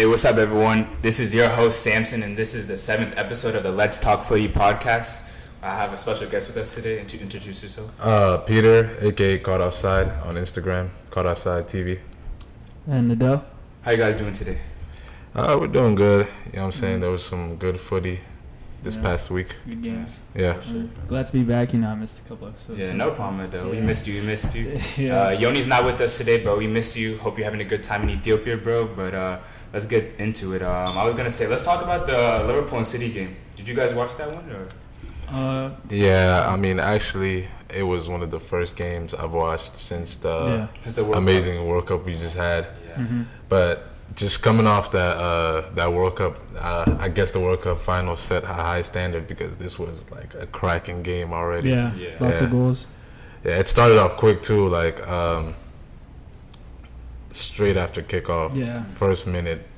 what's up, everyone? This is your host, Samson, and this is the 7th episode of the Let's Talk Footy podcast. I have a special guest with us today. Introduce yourself. Peter, a.k.a. Caught Offside on Instagram, Caught Offside TV. And Nadell. How you guys doing today? We're doing good. You know what I'm saying? There was some good footy this past week. Good games. Yeah. Sure. Glad to be back. I missed a couple episodes. Yeah, no problem, though. We missed you. Yeah. Yoni's not with us today, bro. We miss you. Hope you're having a good time in Ethiopia, bro. But let's get into it. I was going to say, let's talk about the Liverpool and City game. Did you guys watch that one? Or? Yeah, I mean, actually, it was one of the first games I've watched since the amazing World Cup we just had. Yeah. Mm-hmm. But just coming off that World Cup, I guess the World Cup final set a high standard because this was like a cracking game already. Yeah. Lots of goals. Yeah, it started off quick too, like straight after kickoff. Yeah. First minute,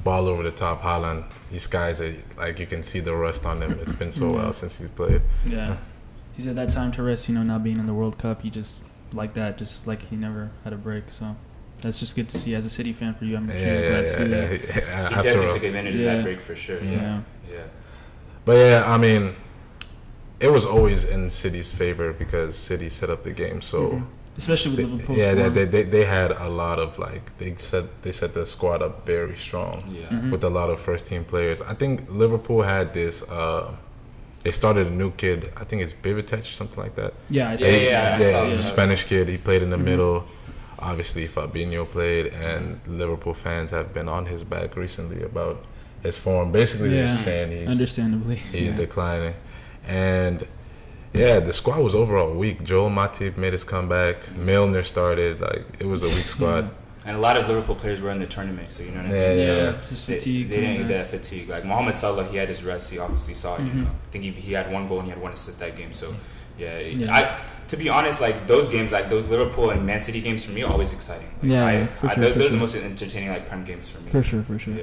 ball over the top, Haaland. These guys, like you can see the rust on them. It's been so well since he's played. Yeah. He said that time to rest, not being in the World Cup, he just like that, just like he never had a break. So that's just good to see as a City fan for you. I'm sure you're glad to see that. He definitely took advantage of that break for sure. Yeah. But yeah, I mean, it was always in City's favor because City set up the game. So especially with Liverpool. Yeah, they had a lot of they set the squad up very strong. Yeah. With a lot of first team players. I think Liverpool had this. They started a new kid. I think it's Bivitech, something like that. Yeah. He's a Spanish kid. He played in the middle. Obviously, Fabinho played, and Liverpool fans have been on his back recently about his form. Basically, they're saying he's declining. And the squad was overall weak. Joel Matip made his comeback. Milner started. It was a weak squad. And a lot of Liverpool players were in the tournament, so you know what I mean? Yeah. Just fatigue. They didn't get that fatigue. Like Mohamed Salah, he had his rest. He obviously saw it. I think he had 1 goal and he had 1 assist that game. So, to be honest, those games, those Liverpool and Man City games for me are always exciting. For sure. Those are the most entertaining Prem games for me. For sure.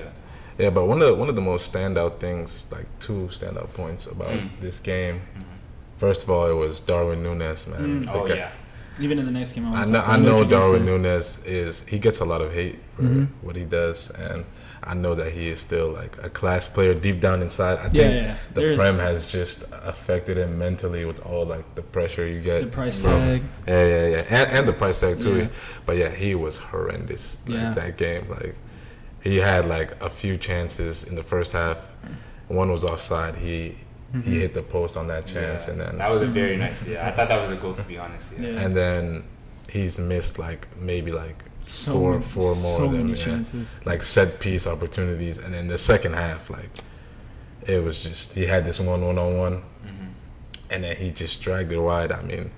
Yeah, but one of the most standout things, 2 standout points about this game. First of all, it was Darwin Núñez, man. Even in the next game, I know Darwin Núñez he gets a lot of hate for what he does, and I know that he is still a class player deep down inside. I think the Prem has just affected him mentally with all the pressure you get. The price tag. And the price tag too. Yeah. But he was horrendous that game. He had a few chances in the first half. One was offside. He hit the post on that chance, and then that was a very nice. I thought that was a goal, to be honest. And then he's missed maybe four more of them. Chances. Set piece opportunities, and then the second half, it was just he had this one-on-one, and then he just dragged it wide. I mean,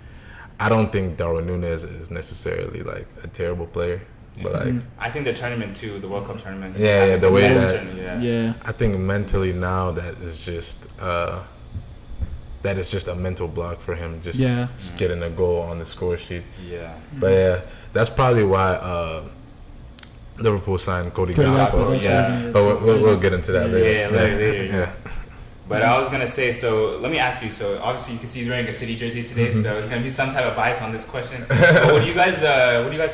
I don't think Darwin Núñez is necessarily a terrible player. But I think the tournament too, the World Cup tournament. The way that I think mentally now that is just a mental block for him. Just getting a goal on the score sheet. Yeah. But that's probably why Liverpool signed Cody Gakpo. But we'll get into that later. Later. But I was gonna say, so let me ask you. So obviously you can see he's wearing a City jersey today, so it's gonna be some type of bias on this question. But what do you guys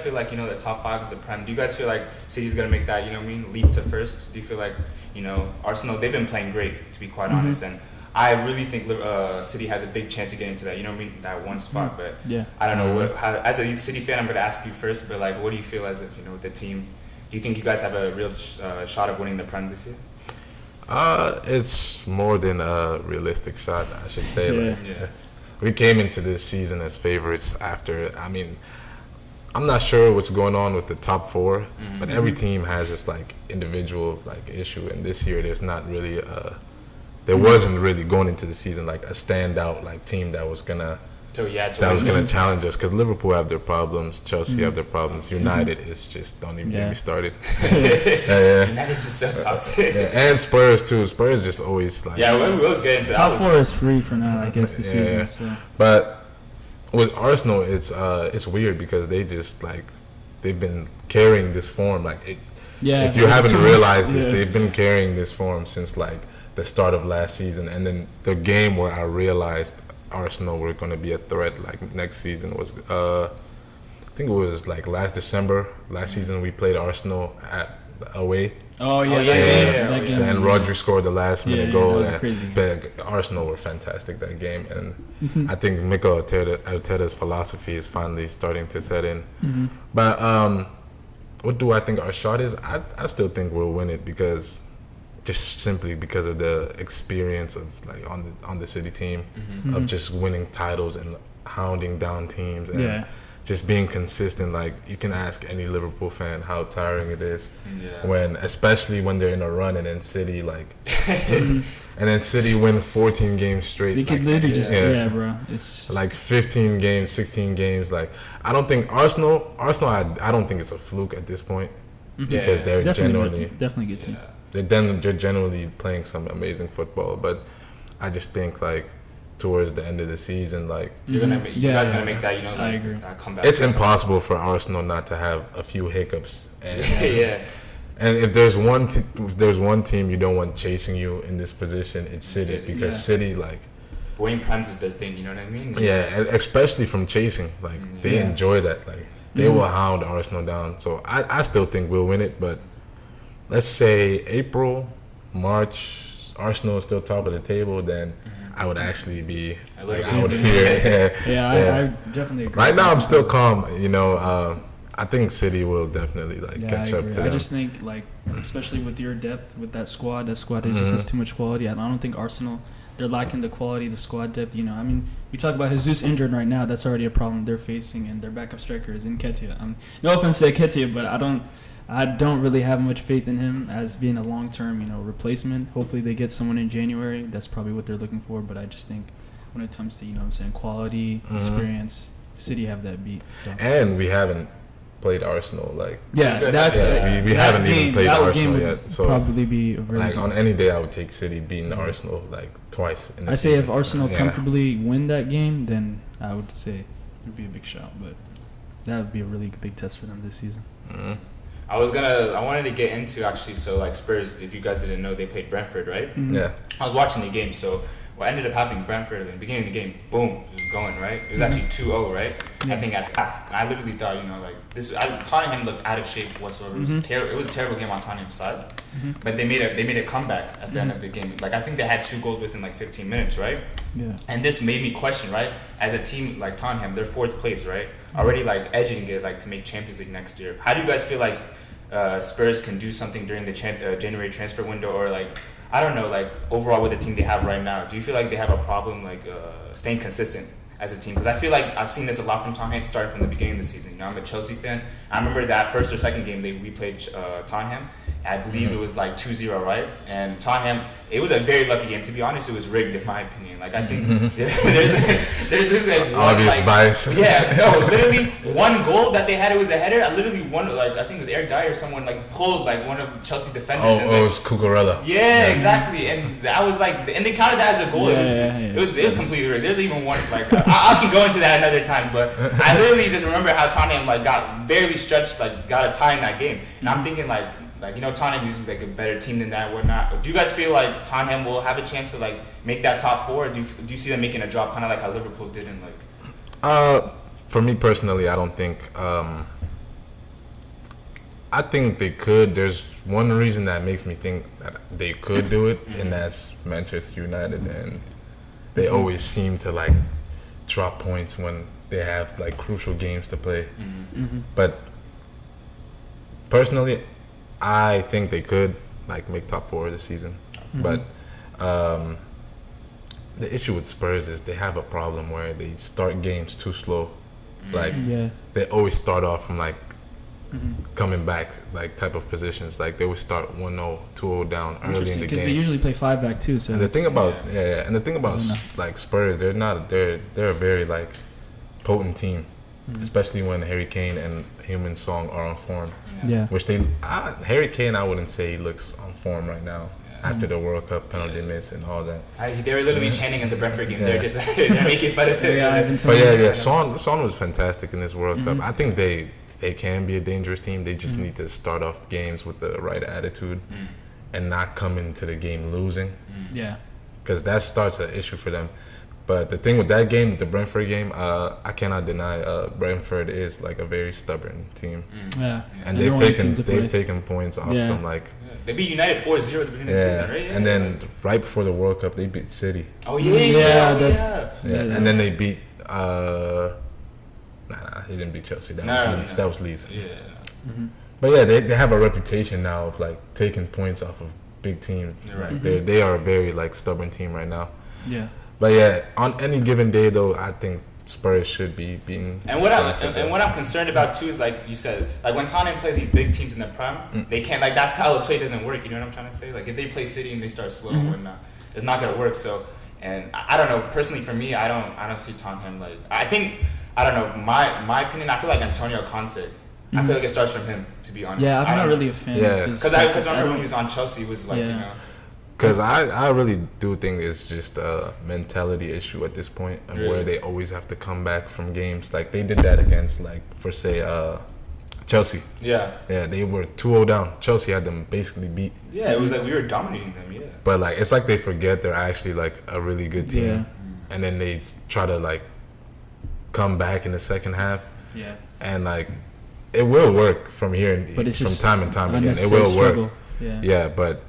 feel like? The top 5 of the Prem. Do you guys feel like City's gonna make that leap to first? Do you feel like Arsenal? They've been playing great, to be quite honest, and I really think City has a big chance to get into that. That one spot. But I don't know. As a City fan, I'm gonna ask you first. But what do you feel as if the team? Do you think you guys have a real shot of winning the Prem this year? It's more than a realistic shot, I should say. We came into this season as favorites after. I mean, I'm not sure what's going on with the top 4, but every team has this individual issue, and this year there's not really there wasn't really going into the season a standout team that was gonna challenge us, because Liverpool have their problems, Chelsea have their problems, United is just don't even get me started. United is just so toxic. And Spurs too. Spurs just always we'll get into top 4 is free for now, I guess, this season. So. But with Arsenal, it's weird because they just they've been carrying this form if you haven't realized this, they've been carrying this form since the start of last season, and then the game where I realized Arsenal were going to be a threat next season was I think it was last December. Last season we played Arsenal at away. Oh yeah, that game. And Rodri scored the last minute goal. That was a crazy game. But Arsenal were fantastic that game, and I think Mikel Arteta's philosophy is finally starting to set in. But what do I think our shot is? I still think we'll win it because just simply because of the experience of like on the City team of just winning titles and hounding down teams and just being consistent. Like you can ask any Liverpool fan how tiring it is especially when they're in a run and then City and then City win 14 games straight. They could literally just bro. It's like 15 games, 16 games. Like I don't think Arsenal. I don't think it's a fluke at this point because they're definitely good team. They're generally playing some amazing football, but I just think like towards the end of the season, like you guys gonna make that, I agree. Comeback. It's impossible for Arsenal not to have a few hiccups. And, and if there's one team you don't want chasing you in this position, it's City because City like winning prems is their thing. You know what I mean? Yeah, especially from chasing. Like they enjoy that. Like they will hound Arsenal down. So I still think we'll win it, but let's say April, March, Arsenal is still top of the table, then I would actually be, I would fear. I definitely agree. Right now, I'm still calm. You know, I think City will definitely catch up to them. I just think, like, especially with your depth with that squad just has too much quality. I don't think Arsenal, they're lacking the quality, the squad depth. You know, I mean, we talk about Jesus injured right now. That's already a problem they're facing, and their backup striker is Nketiah. No offense to Nketiah, but I don't really have much faith in him as being a long-term, replacement. Hopefully they get someone in January. That's probably what they're looking for. But I just think when it comes to, quality, experience, City have that beat. So. And we haven't played Arsenal. We haven't even played Arsenal yet. So probably be a very on any day I would take City beating Arsenal twice. In the I say season. If Arsenal comfortably win that game, then I would say it would be a big shout. But that would be a really big test for them this season. I wanted to get into actually, so Spurs, if you guys didn't know, they played Brentford, right? Yeah. I was watching the game, so what ended up happening, Brentford, in the beginning of the game, boom, it was going, right? It was actually 2-0, right? I think at half. And I literally thought, Tottenham looked out of shape whatsoever. It was a terrible game on Tottenham's side. But they made a comeback at the end of the game. I think they had 2 goals within 15 minutes, right? Yeah. And this made me question, right? As a team like Tottenham, they're 4th place, right? Already edging it to make Champions League next year. How do you guys feel like Spurs can do something during the January transfer window, or I don't know, overall with the team they have right now? Do you feel like they have a problem staying consistent as a team? Because I feel like I've seen this a lot from Tottenham starting from the beginning of the season. I'm a Chelsea fan. I remember that first or second game we played Tottenham. I believe it was 2-0, right? And Tottenham, it was a very lucky game. To be honest, it was rigged in my opinion. I think there's obvious bias. Yeah, no, literally one goal that they had, it was a header. I literally I think it was Eric Dyer or someone pulled one of Chelsea's defenders. It was Cucurella. Yeah, exactly. And that was and they counted that as a goal. It was completely rigged. There's even one I can go into that another time, but I literally just remember how Tottenham got barely stretched, got a tie in that game. And I'm thinking Tottenham is a better team than that, whatnot. Do you guys feel like Tottenham will have a chance to make that top 4? Or do you see them making a drop, kind of like how Liverpool did in For me personally, I don't think. I think they could. There's one reason that makes me think that they could do it, and that's Manchester United, and they always seem to drop points when they have crucial games to play. But personally, I think they could make top 4 this season, but the issue with Spurs is they have a problem where they start games too slow. They always start off from coming back type of positions. They always start 1-0, 2-0 down early in the game. Because they usually play 5 back too. So and the thing about Spurs, they're a very potent team, especially when Harry Kane and Heung-min Son are on form. Yeah. Which Harry Kane, I wouldn't say he looks on form right now after the World Cup penalty miss and all that. They were literally chanting in the Brentford game. They're just they're making fun of it. Son was fantastic in this World Cup. I think they can be a dangerous team. They just need to start off games with the right attitude and not come into the game losing. Yeah. Because that starts an issue for them. But the thing with that game, the Brentford game, I cannot deny Brentford is like a very stubborn team. Yeah, and they've taken points off some like. They beat United 4-0 at the beginning of the season, right? Yeah. And then right before the World Cup, they beat City. Oh yeah. And then they beat. He didn't beat Chelsea. That was Leeds. Yeah. Mm-hmm. But yeah, they have a reputation now of like taking points off of big teams. Right. They are a very like stubborn team right now. Yeah. But yeah, on any given day though, I think Spurs should be beating. And what I'm concerned about too is like you said, like when Tottenham plays these big teams in the prime, they can't like that style of play doesn't work. You know what I'm trying to say? Like if they play City and they start slow and whatnot, it's not gonna work. So, and I don't know. Personally, for me, I don't see Tottenham like. I think I don't know. My opinion. I feel like Antonio Conte. I feel like it starts from him, to be honest. Yeah, I'm not really a fan. Yeah, because I remember when he was on Chelsea, it was like you know. Because I really do think it's just a mentality issue at this point, of where they always have to come back from games. Like they did that against, like for say, Chelsea. Yeah, they were 2-0 down. Chelsea had them basically beat. Yeah, it was like we were dominating them. Yeah, but like it's like they forget they're actually like a really good team, and then they try to like come back in the second half. Yeah, and like it will work from here, but it's from time and time again. It will work. Yeah, but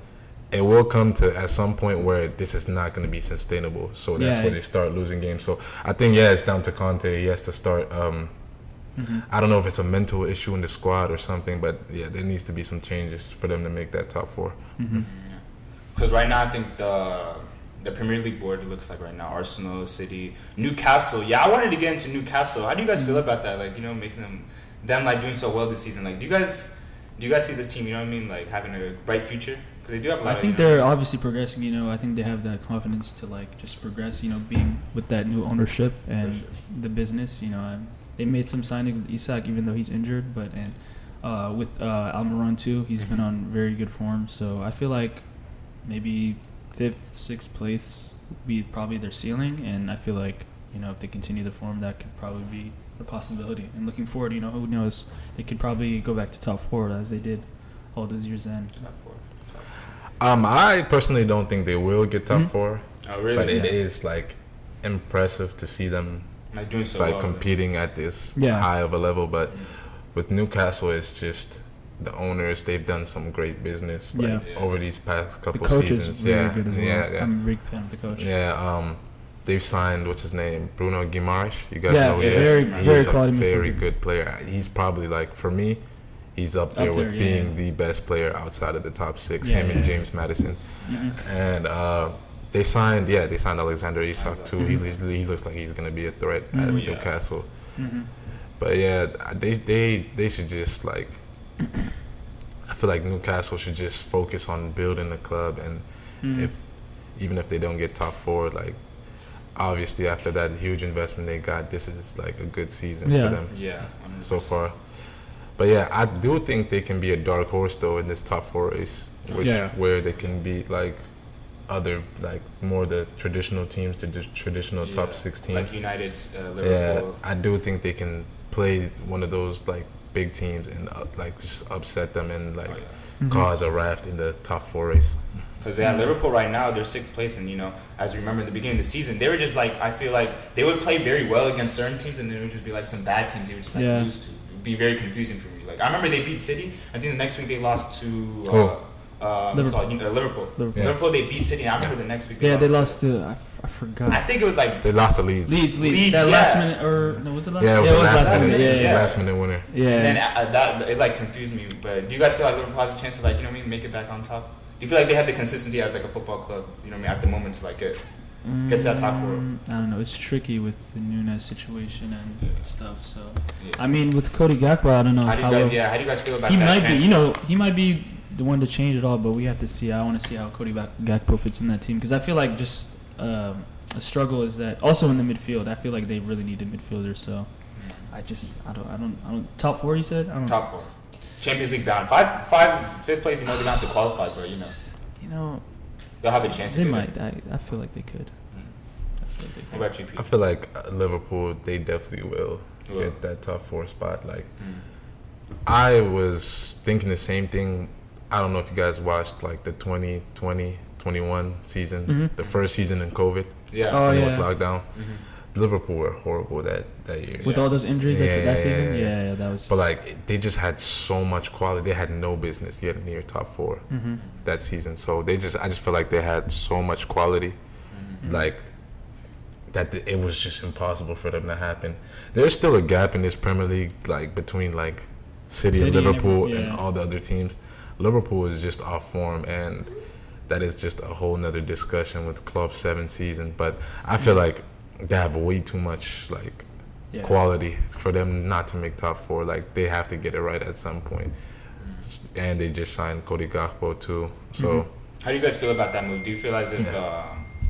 it will come to at some point where this is not going to be sustainable. So that's where they start losing games. So I think it's down to Conte. He has to start. I don't know if it's a mental issue in the squad or something, but there needs to be some changes for them to make that top four. Because right now I think the Premier League board looks like right now Arsenal, City, Newcastle. Yeah, I wanted to get into Newcastle. How do you guys feel about that? Like making them like doing so well this season. Like do you guys see this team? You know what I mean? Like having a bright future. Because they do have a lot. I think they're obviously progressing. I think they have that confidence to like just progress. Being with that new ownership and the business. They made some signing with Isak, even though he's injured. But with Almiron too, he's been on very good form. So I feel like maybe 5th, 6th place would be probably their ceiling. And I feel like if they continue the form, that could probably be a possibility. And looking forward, who knows? They could probably go back to top 4 as they did all those years then. Top 4. I personally don't think they will get top 4. Oh, really? But it is like impressive to see them like doing so well, competing at this high of a level. But with Newcastle, it's just the owners. They've done some great business over these past couple seasons. The coach is really good as well. I'm a big fan of the coach. They've signed what's his name, Bruno Guimaraes. You guys know who he is. He's a very good player. He's probably like for me. He's up there with being the best player outside of the top 6. Him and James Maddison, and they signed Alexander Isak too. He looks like he's gonna be a threat at Newcastle. But they should just like. I feel like Newcastle should just focus on building the club, and even if they don't get top 4, like obviously after that huge investment they got, this is like a good season for them. So far. But I do think they can be a dark horse though in this top 4 race, where they can beat like other like more the traditional teams, the traditional top 6 teams, like United's Liverpool. I do think they can play one of those like big teams and like just upset them and like cause a raft in the top 4 race. Because Liverpool right now they're 6th place, and as you remember in the beginning of the season, they were just like I feel like they would play very well against certain teams, and then it would just be like some bad teams they would just like lose to. Be very confusing for me. Like I remember they beat City. I think the next week they lost to Liverpool. Liverpool they beat City. And I remember the next week. They lost to I forgot. I think it was like they lost to Leeds. That last minute was it last? Yeah, it was last minute. Yeah, last minute winner. Yeah. And then that it like confused me. But do you guys feel like Liverpool has a chance to like make it back on top? Do you feel like they have the consistency as like a football club? at the moment to like get to that top 4. I don't know. It's tricky with the Nunes situation and stuff. So, I mean, with Cody Gakpo, I don't know. How do you guys feel about that? He might be the one to change it all, but we have to see. I want to see how Cody Gakpo fits in that team because I feel like just a struggle is that also in the midfield. I feel like they really need a midfielder. So, I don't. Top 4, you said? I don't top 4. Champions League bound. 5th place. They don't have to qualify for. They'll have a chance. They might. I feel like they could. What about you, Pete? I feel like Liverpool, they definitely will get that top 4 spot. Like, I was thinking the same thing. I don't know if you guys watched like the 2020-21 season, the first season in COVID. Yeah. Oh, when it yeah. was locked down. Mm-hmm. Liverpool were horrible that year. With all those injuries that season? Yeah. Yeah, that was just... But, like, they just had so much quality. They had no business getting near top 4 that season. So, I just feel like they had so much quality, like, that it was just impossible for them to happen. There's still a gap in this Premier League, like, between, like, City and Liverpool and all the other teams. Liverpool is just off form, and that is just a whole nother discussion with Klopp's 7th season. But I feel like they have way too much, like, quality for them not to make top 4. Like, they have to get it right at some point. And they just signed Cody Gakpo too. So how do you guys feel about that move? Do you feel as if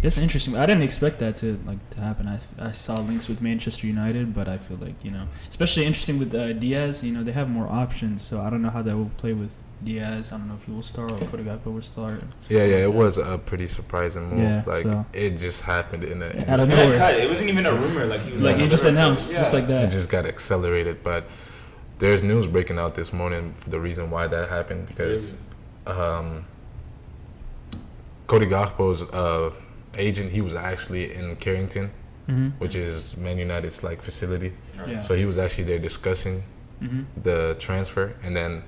That's interesting. I didn't expect that to happen. I saw links with Manchester United, but I feel like, especially interesting with Diaz. They have more options, so I don't know how that will play with Diaz. I don't know if he will start or Cody Gakpo will start. Yeah, it was a pretty surprising move. Yeah, it just happened in the out of nowhere. cut. It wasn't even a rumor. Like he was it just announced, just like that. It just got accelerated. But there's news breaking out this morning for the reason why that happened, because Cody Gakpo's agent, he was actually in Carrington, which is Man United's like facility. Yeah. So he was actually there discussing the transfer, and then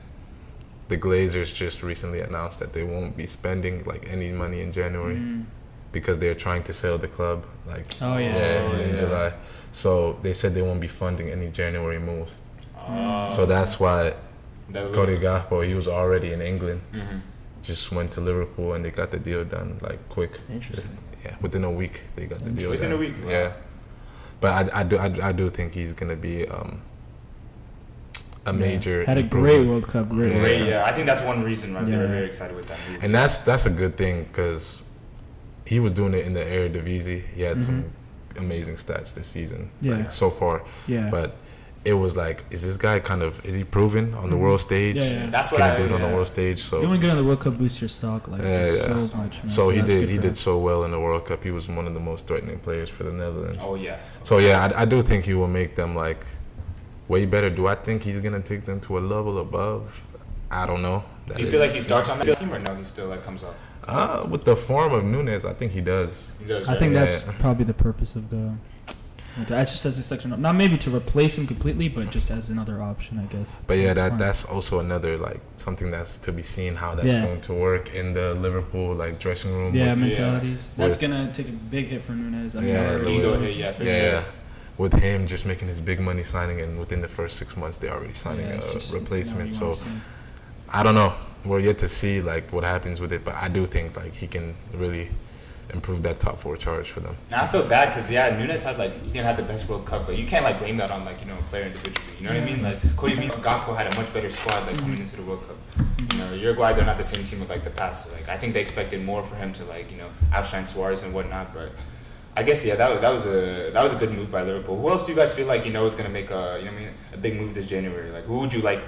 the Glazers just recently announced that they won't be spending like any money in January because they're trying to sell the club in July. So they said they won't be funding any January moves. So that's why Cody Gakpo, he was already in England, just went to Liverpool, and they got the deal done like quick. Interesting. Yeah, within a week they got the deal within done. a week. Wow. Yeah, but I do think he's gonna be a major. Had a great World Cup. Great. I think that's one reason why they were very excited with that move. And that's a good thing, because he was doing it in the Eredivisie. He had some amazing stats this season, like, so far. Yeah. But it was like, is this guy is he proven on the world stage? Yeah. That's what Can he do it on the world stage? So doing good on the World Cup boosts your stock so much. Man. So he did so well in the World Cup. He was one of the most threatening players for the Netherlands. Oh yeah. So I do think he will make them like way better. Do I think he's gonna take them to a level above? I don't know. Do you feel like he starts on that team, or no? He still comes off. With the form of Nunes, I think he does. He does. I think that's probably the purpose of the. Just as a section, not maybe to replace him completely, but just as another option, I guess. But that's also another like something that's to be seen how that's going to work in the Liverpool like dressing room. Yeah, mentalities. That's gonna take a big hit for Nunes. With him just making his big money signing, and within the first 6 months they're already signing a replacement. So I don't know. We're yet to see like what happens with it, but I do think like he can really improve that top 4 charge for them. Now, I feel bad because Nunes had he didn't have the best World Cup, but you can't blame that on a player individually. You know what I mean? Like Cody Gakpo had a much better squad coming into the World Cup. Uruguay, they're not the same team with the past. So, I think they expected more for him to outshine Suarez and whatnot. But I guess that was a good move by Liverpool. Who else do you guys feel is gonna make a big move this January? Like who would you like?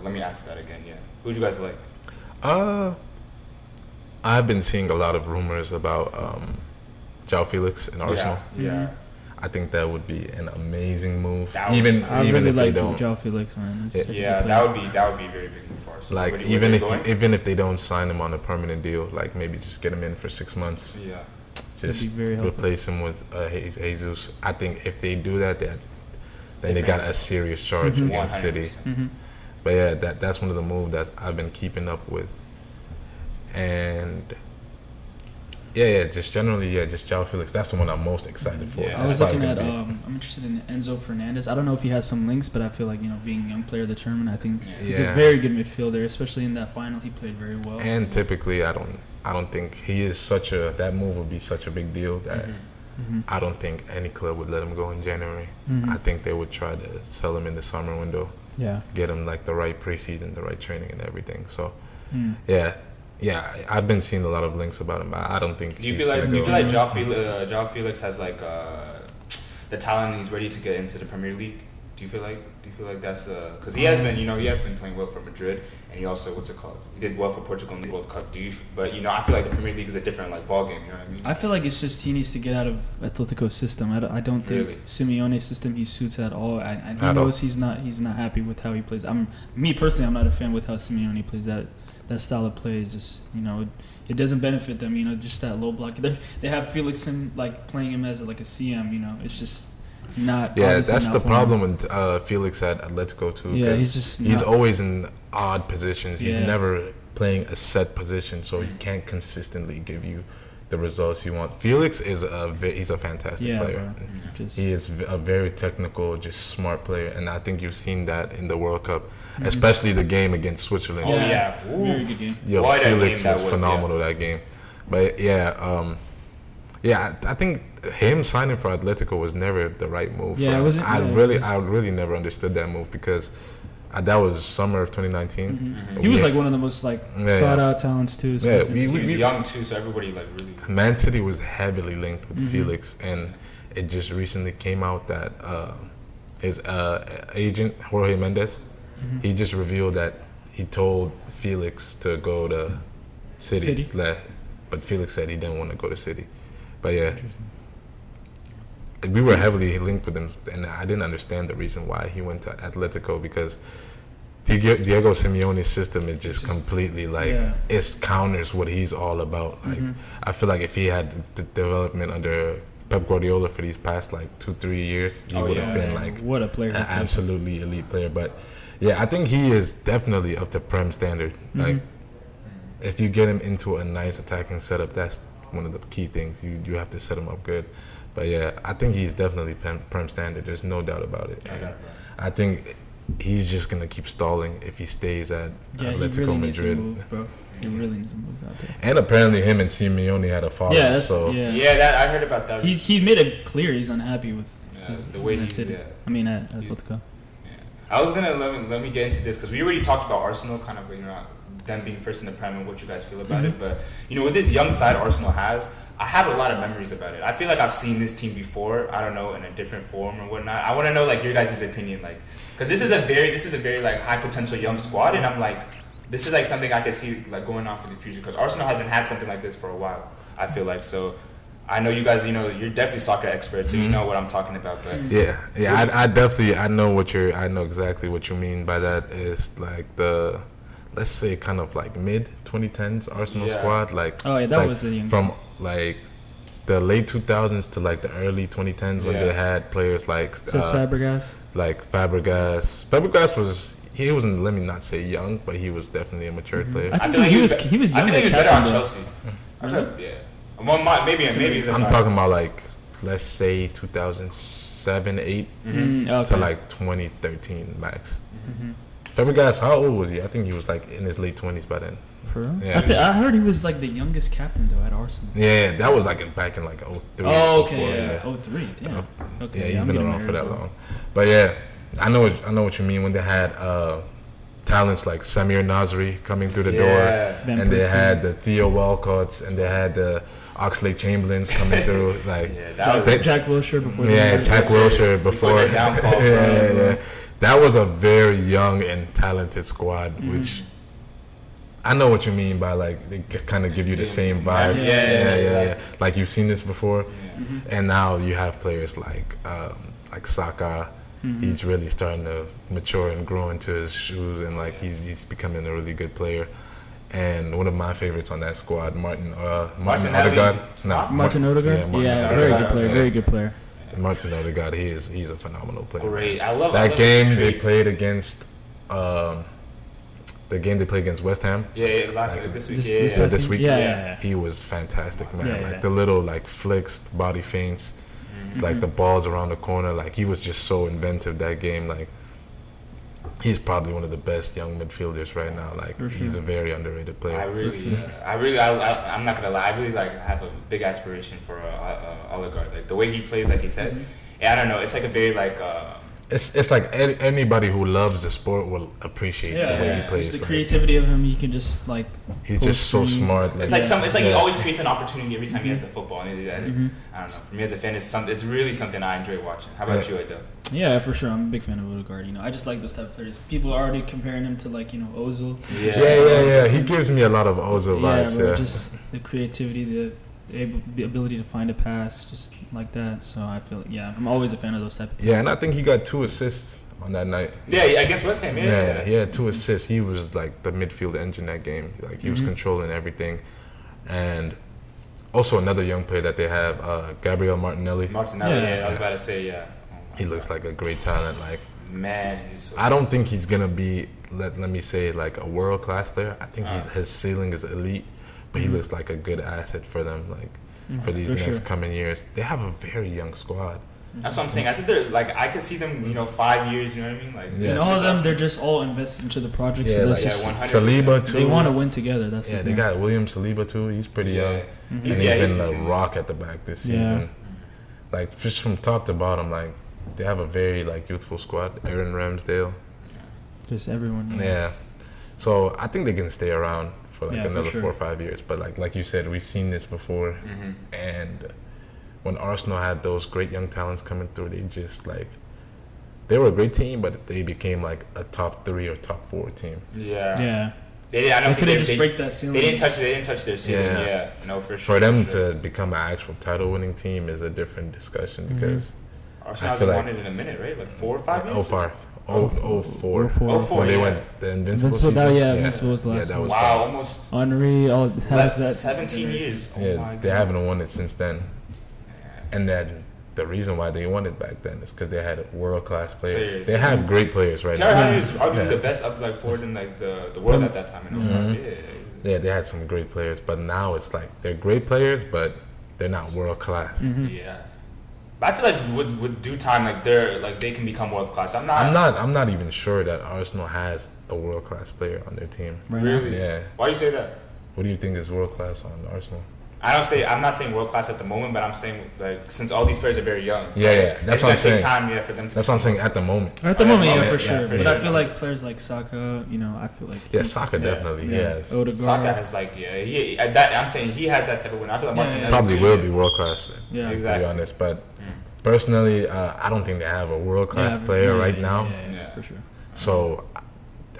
Let me ask that again. Yeah, who would you guys like? I've been seeing a lot of rumors about João Felix in Arsenal. Yeah. I think that would be an amazing move. I even really if like they don't. João Felix, man. That would be a very big move for us. Like even if they don't sign him on a permanent deal, like maybe just get him in for 6 months. Yeah. Just replace him with Jesus. I think if they do that, then they got a serious charge against City. But that's one of the moves that I've been keeping up with. And just generally, just João Felix. That's the one I'm most excited for. I was looking at. I'm interested in Enzo Fernandez. I don't know if he has some links, but I feel like being a young player of the tournament, I think he's a very good midfielder. Especially in that final, he played very well. And typically, I don't think he is that move would be such a big deal that I don't think any club would let him go in January. I think they would try to sell him in the summer window. Yeah. Get him the right preseason, the right training, and everything. So, Yeah, I've been seeing a lot of links about him, but I don't think. Do you feel like João Felix has the talent and he's ready to get into the Premier League? Do you feel like that's because he has been playing well for Madrid, and he also he did well for Portugal in the World Cup. But I feel like the Premier League is a different ball game. You know what I mean? I feel like it's just he needs to get out of Atletico's system. I don't think Simeone's system he suits at all. And he knows he's not happy with how he plays. Me personally, I'm not a fan with how Simeone plays. That that style of play is just, it doesn't benefit them. Just that low block. They have Felix in, like, playing him as like a CM. It's just not. Yeah, that's the problem him. with Felix at Atletico too. Yeah, he's always in odd positions. He's Yeah. never playing a set position, so he can't consistently give you the results you want. Felix is he's a fantastic player. He is a very technical, just smart player, and I think you've seen that in the World Cup, especially the game against Switzerland. Oh yeah, very good game. Yo, Felix was phenomenal that game. But I think him signing for Atletico was never the right move. Yeah, it wasn't. I really never understood that move because that was summer of 2019. He was like one of the most sought out talents too. Yeah, he was young too, so everybody really. Man City was heavily linked with Felix, and it just recently came out that his agent Jorge Mendes, he just revealed that he told Felix to go to City. But Felix said he didn't want to go to City. But yeah, we were heavily linked with him, and I didn't understand the reason why he went to Atletico because Diego Simeone's system is just completely it counters what he's all about. Like I feel like if he had the development under Pep Guardiola for these past 2-3 years, he would have been what a player, an absolutely elite player. But yeah, I think he is definitely of the Prem standard. Like if you get him into a nice attacking setup, that's one of the key things. You have to set him up good. But yeah, I think he's definitely Prem standard. There's no doubt about it. I think he's just gonna keep stalling if he stays at Atletico Madrid. He really needs to move out there. And apparently, him and Simeone had a fallout. That I heard about that. He made it clear he's unhappy with the way he's. at Atletico. I was gonna let me get into this because we already talked about Arsenal, kind of them being first in the Prem and what you guys feel about it. But with this young side Arsenal has, I have a lot of memories about it. I feel like I've seen this team before. I don't know, in a different form or whatnot. I want to know your guys' opinion, because this is a very high potential young squad, and I'm this is something I could see going on for the future because Arsenal hasn't had something like this for a while. I feel like so. I know you guys, you're definitely soccer experts, so you know what I'm talking about. But I know exactly what you mean by that. Is let's say kind of mid 2010s Arsenal squad, that was a young from the late 2000s to the early 2010s when they had players Fabregas. Fabregas was. He wasn't, let me not say young, but he was definitely a mature player. I think he was young. I think he was better on Chelsea. Well, maybe. I'm talking about let's say 2007, 8 to 2013 max. Fabregas, how old was he? I think he was in his late 20s by then. For real? Yeah, I heard he was the youngest captain though at Arsenal. Yeah, that was back in 03. Oh, okay, 03. Yeah. Okay. Yeah, he's been around for that long. But yeah, I know what you mean when they had talents like Samir Nasri coming through the door, and they had the Theo Walcotts, and they had the Oxlade Chamberlains coming through. Jack Wilshere before. Yeah, Jack Wilshere before their downfall. Yeah. That was a very young and talented squad, which I know what you mean by they kind of give you the same vibe. Yeah. You've seen this before, and now you have players like Saka. He's really starting to mature and grow into his shoes, and he's becoming a really good player. And one of my favorites on that squad, Martin Odegaard. Martin Odegaard. Very good player. Very good player. Martin Odegaard, he's a phenomenal player. Great, I love that game they played against. The game they played against West Ham. This week. This week. Yeah. He was fantastic, man. The little flicks, body feints, the balls around the corner. He was just so inventive that game. He's probably one of the best young midfielders right now. He's a very underrated player. I'm not gonna lie. I really have a big aspiration for Odegaard. The way he plays, like he said. I don't know. It's a very It's anybody who loves the sport will appreciate the way he plays. Just the creativity of him, he can just he's just so smart. It's he always creates an opportunity every time he has the football. And I don't know. For me as a fan, it's really something I enjoy watching. How about you, Edo? Yeah, for sure. I'm a big fan of Odegaard. I just like those type of players. People are already comparing him to Ozil. Yeah. He gives me a lot of Ozil vibes. Yeah, just the creativity, the ability to find a pass, just like that. So I feel I'm always a fan of those type of players. Yeah, and I think he got 2 assists on that night. Yeah, against West Ham. Yeah, he had 2 assists. He was like the midfield engine that game. Like he was controlling everything. And also another young player that they have, Gabriel Martinelli. I was about to say, yeah. He looks like a great talent. Like, man, he's. I don't think he's gonna be. Let me say, like a world class player. I think his ceiling is elite, but he looks like a good asset for them. Like for these next coming years, they have a very young squad. That's what I'm saying. I said they're like I could see them, 5 years. You know what I mean? Like, and all of them, they're just all invested into the project. Yeah, so like just, Saliba too. They want to win together. That's the they thing. got William Saliba too. He's pretty young, and he's been a rock at the back this season. Like just from top to bottom, like they have a very like youthful squad. Aaron Ramsdale, just everyone. Yeah. So I think they can stay around for like another 4 or 5 years. But like you said, we've seen this before. And when Arsenal had those great young talents coming through, they were a great team, but they became like a top 3 or top 4 team. Yeah. I don't think they just break that ceiling. They didn't touch their ceiling. Yeah. No, for sure. For them to become an actual title-winning team is a different discussion because Arsenal hasn't won it in a minute, right? Like 4 or 5 years. 04. When they went the Invincible season. Invincible was the last that was wow, almost Henry. That 17 years. They haven't won it since then. And then the reason why they won it back then is because they had world-class players. They have great players right now. Thierry Henry is arguably the best forward in like the world at that time. Yeah, they had some great players, but now it's like they're great players, but they're not world-class. Yeah. But I feel like with due time, they can become world class. I'm not even sure that Arsenal has a world class player on their team. Really? Yeah. Why do you say that? What do you think is world class on Arsenal? I'm not saying world class at the moment, but I'm saying like since all these players are very young. Yeah. That's what I'm saying. It's gonna take time, for them to. That's what I'm saying. At the moment. At the moment, for sure. But I feel like players like Saka, I feel like. Saka definitely. Yes. Odegaard. Saka has I'm saying he has that type of win. I feel like Martinelli probably will be world class. Yeah, exactly. To be honest, but personally, I don't think they have a world class player right now. Yeah, for sure. So,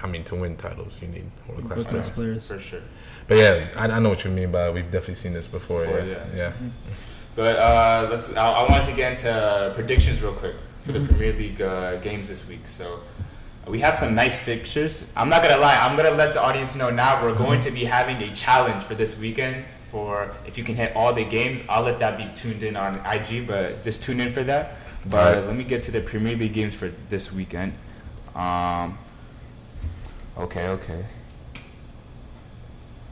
I mean, to win titles, you need world class players for sure. But yeah, I know what you mean by we've definitely seen this before. Yeah. But I wanted to get into predictions real quick for the Premier League games this week. So we have some nice fixtures. I'm not gonna lie. I'm gonna let the audience know now. We're going to be having a challenge for this weekend. For if you can hit all the games, I'll let that be tuned in on IG. But just tune in for that. But let me get to the Premier League games for this weekend. Okay.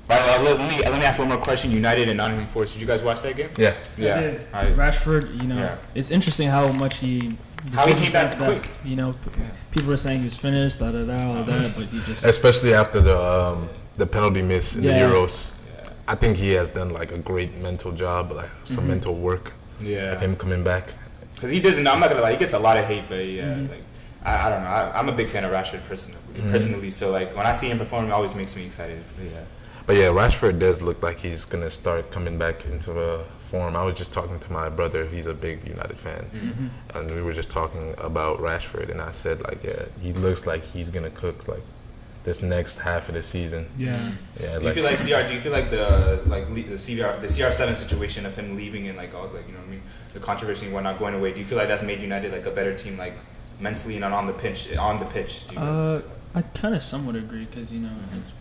Let me ask one more question. United and Nottingham Forest. Did you guys watch that game? Yeah. Rashford, it's interesting how much he came back quick. People were saying he was finished, all that, but he just. Especially after the penalty miss in the Euros. I think he has done like a great mental job, like some mental work. Of him coming back. Because he doesn't. I'm not gonna lie. He gets a lot of hate, but I don't know. I'm a big fan of Rashford personally. So like when I see him perform, it always makes me excited. But yeah, Rashford does look like he's gonna start coming back into form. I was just talking to my brother. He's a big United fan, and we were just talking about Rashford, and I said like, he looks like he's gonna cook like this next half of the season. Yeah. Do you feel like CR? Do you feel like the CR7 situation of him leaving and like all like the controversy and whatnot going away? Do you feel like that's made United like a better team like mentally and on the pitch? Do you guys? I kind of somewhat agree because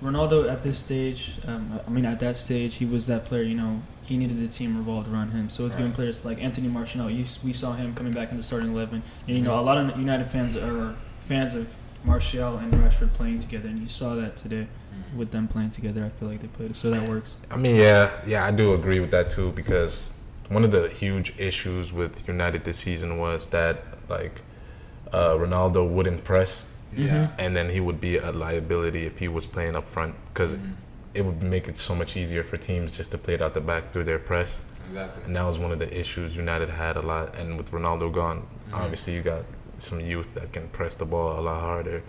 Ronaldo at this stage, at that stage he was that player. He needed the team revolved around him. So it's giving players like Anthony Martial. We saw him coming back in the starting 11, and a lot of United fans are fans of Martial and Rashford playing together, and you saw that today with them playing together. I feel like they played, so that works. I mean, yeah, I do agree with that too because one of the huge issues with United this season was that like Ronaldo wouldn't press. And then he would be a liability if he was playing up front because it would make it so much easier for teams just to play it out the back through their press. Exactly. And that was one of the issues United had a lot. And with Ronaldo gone, obviously you got some youth that can press the ball a lot harder.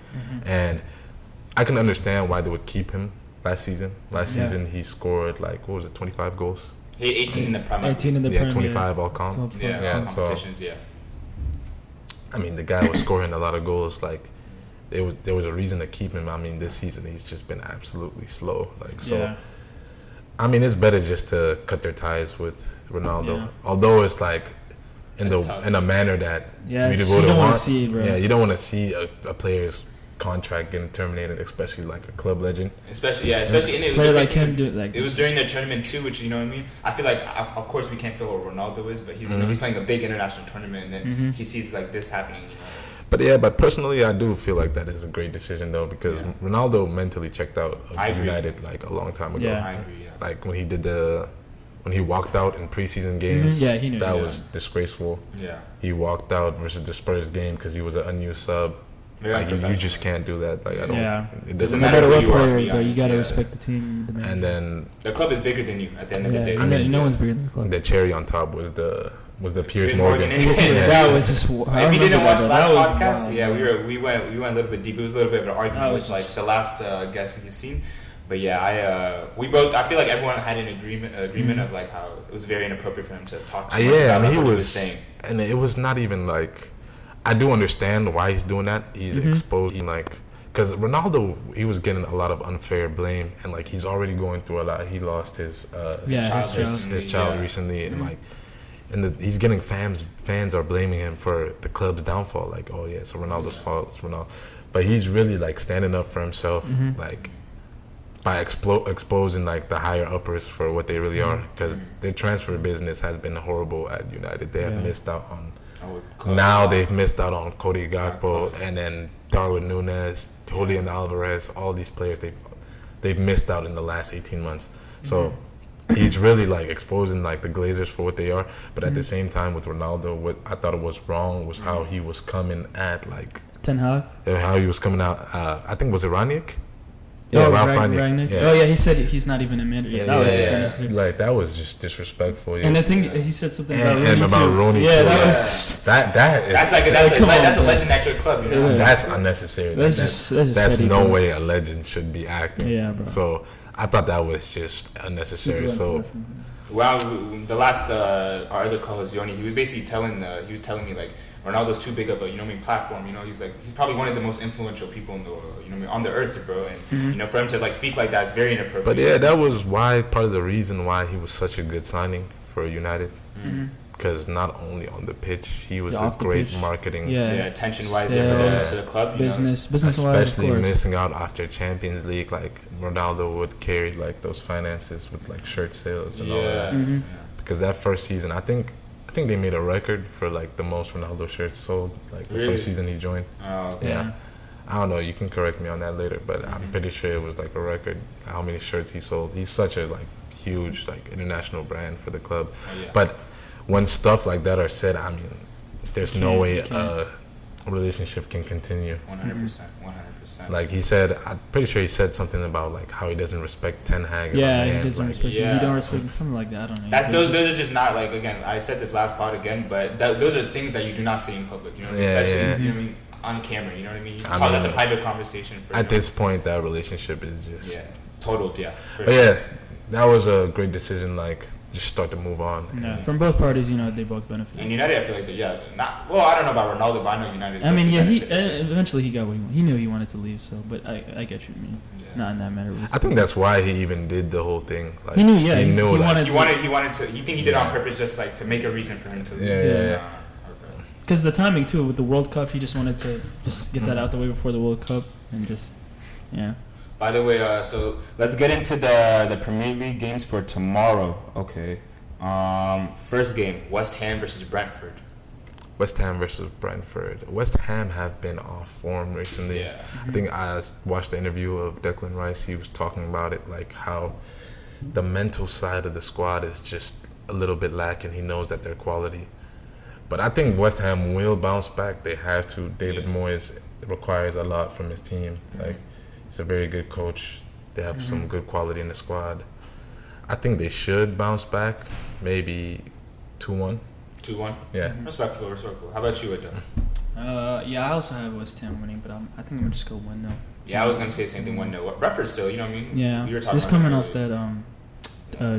And I can understand why they would keep him last season. Last season he scored 25 goals? He had 18 in the Prem. 18 in the Prem. 25 all comp. Competitions, I mean, the guy was scoring a lot of goals. Like, there was a reason to keep him. I mean, this season he's just been absolutely slow. I mean, it's better just to cut their ties with Ronaldo. Although it's like in a manner that Yeah, you you don't want to see it, bro. Yeah, you don't want to see a player's contract getting terminated, especially like a club legend. Especially in it. Player like him do it like it was during their tournament too, which you know what I mean. I feel like of course we can't feel what Ronaldo is, but he's he's playing a big international tournament, and then he sees like this happening. You know, But personally, I do feel like that is a great decision though, because Ronaldo mentally checked out of United like a long time ago. Yeah. I agree. Yeah. Like when he walked out in preseason games, he knew that was disgraceful. Yeah. He walked out versus the Spurs game because he was an unused sub. Like you just can't do that. Like I don't. Yeah. It doesn't No matter. matter what who you are, to player, be but you honest, gotta respect the team. And then the club is bigger than you at the end of the day. No one's bigger than the club. the cherry on top was the Piers Piers Morgan. Morgan. That was just. If you didn't watch last podcast, wild. we went a little bit deep. It was a little bit of an argument with like the last guest you've seen. But yeah, I feel like everyone had an agreement of like how it was very inappropriate for him to talk too much about and what he was saying. And it was not even like, I do understand why he's doing that. He's exposing like, because Ronaldo, he was getting a lot of unfair blame, and like he's already going through a lot. He lost his child recently, and like, he's getting fans are blaming him for the club's downfall. Like, oh yeah, it's Ronaldo's fault. It's Ronaldo, but he's really like standing up for himself, like by exposing like the higher uppers for what they really are, because their transfer business has been horrible at United. They have missed out on. They've missed out on Cody Gakpo and then Darwin Núñez, Julian Alvarez, all these players they've missed out in the last 18 months. So he's really like exposing like the Glazers for what they are. But at the same time with Ronaldo, what I thought it was wrong was how he was coming at like Ten Hag. How he was coming out. I think was it Rangnick? Ralph Rangnick. Yeah. Oh yeah, he said he's not even a manager. Like that was just disrespectful. Yeah. And I think he said something about Rooney. Yeah, too. that was that's a legend at your club. You know? That's unnecessary. That's no way a legend should be acting. Yeah, bro. So I thought that was just unnecessary. So. Well, the last our other co-host Yoni, he was basically telling me like Ronaldo's too big of a platform. He's probably one of the most influential people in the on the earth, bro. And for him to like speak like that is very inappropriate. But yeah, that was part of the reason why he was such a good signing for United. Because not only on the pitch, he was a great marketing. Attention-wise for the club. Business-wise, especially missing out after Champions League. Like Ronaldo would carry like those finances with like shirt sales and all that. Because that first season, I think they made a record for like the most Ronaldo shirts sold. Like the first season he joined. Oh, okay. Yeah. I don't know. You can correct me on that later, but I'm pretty sure it was like a record how many shirts he sold. He's such a like huge like international brand for the club. But when stuff like that are said, I mean, there's no way a relationship can continue. 100%. Like he said, I'm pretty sure he said something about like how he doesn't respect Ten Hag. He doesn't respect. He don't respect something like that. I don't know. Those are just not like, again, I said this last pod again, but those are things that you do not see in public. Especially on camera. You know what I mean? That's a private conversation. At this point, that relationship is just totaled. Yeah. But that was a great decision. Like. Just start to move on. Yeah, from both parties, they both benefit. And United, I feel like, I don't know about Ronaldo, but I know United. I mean, he eventually he got what he wanted. He knew he wanted to leave, but I get what you mean. Not in that matter. I think that's why he even did the whole thing. Like, he knew, he knew he wanted to. You think he did it on purpose, just like to make a reason for him to leave? Yeah. Because the timing too with the World Cup, he just wanted to just get that out the way before the World Cup and just By the way, so let's get into the Premier League games for tomorrow. Okay. First game, West Ham versus Brentford. West Ham versus Brentford. West Ham have been off form recently. Yeah. I think I watched the interview of Declan Rice. He was talking about it, like how the mental side of the squad is just a little bit lacking. He knows that they're quality. But I think West Ham will bounce back. They have to. David Moyes requires a lot from his team. Like, he's a very good coach. They have some good quality in the squad. I think they should bounce back. Maybe 2-1. 2-1? Yeah. Respectable. How about you, Adam? I also have West Ham winning, but I think I'm going to just go 1-0. Yeah, I was going to say the same thing, 1-0. Brentford still, you know what I mean? Yeah. We were talking just coming off that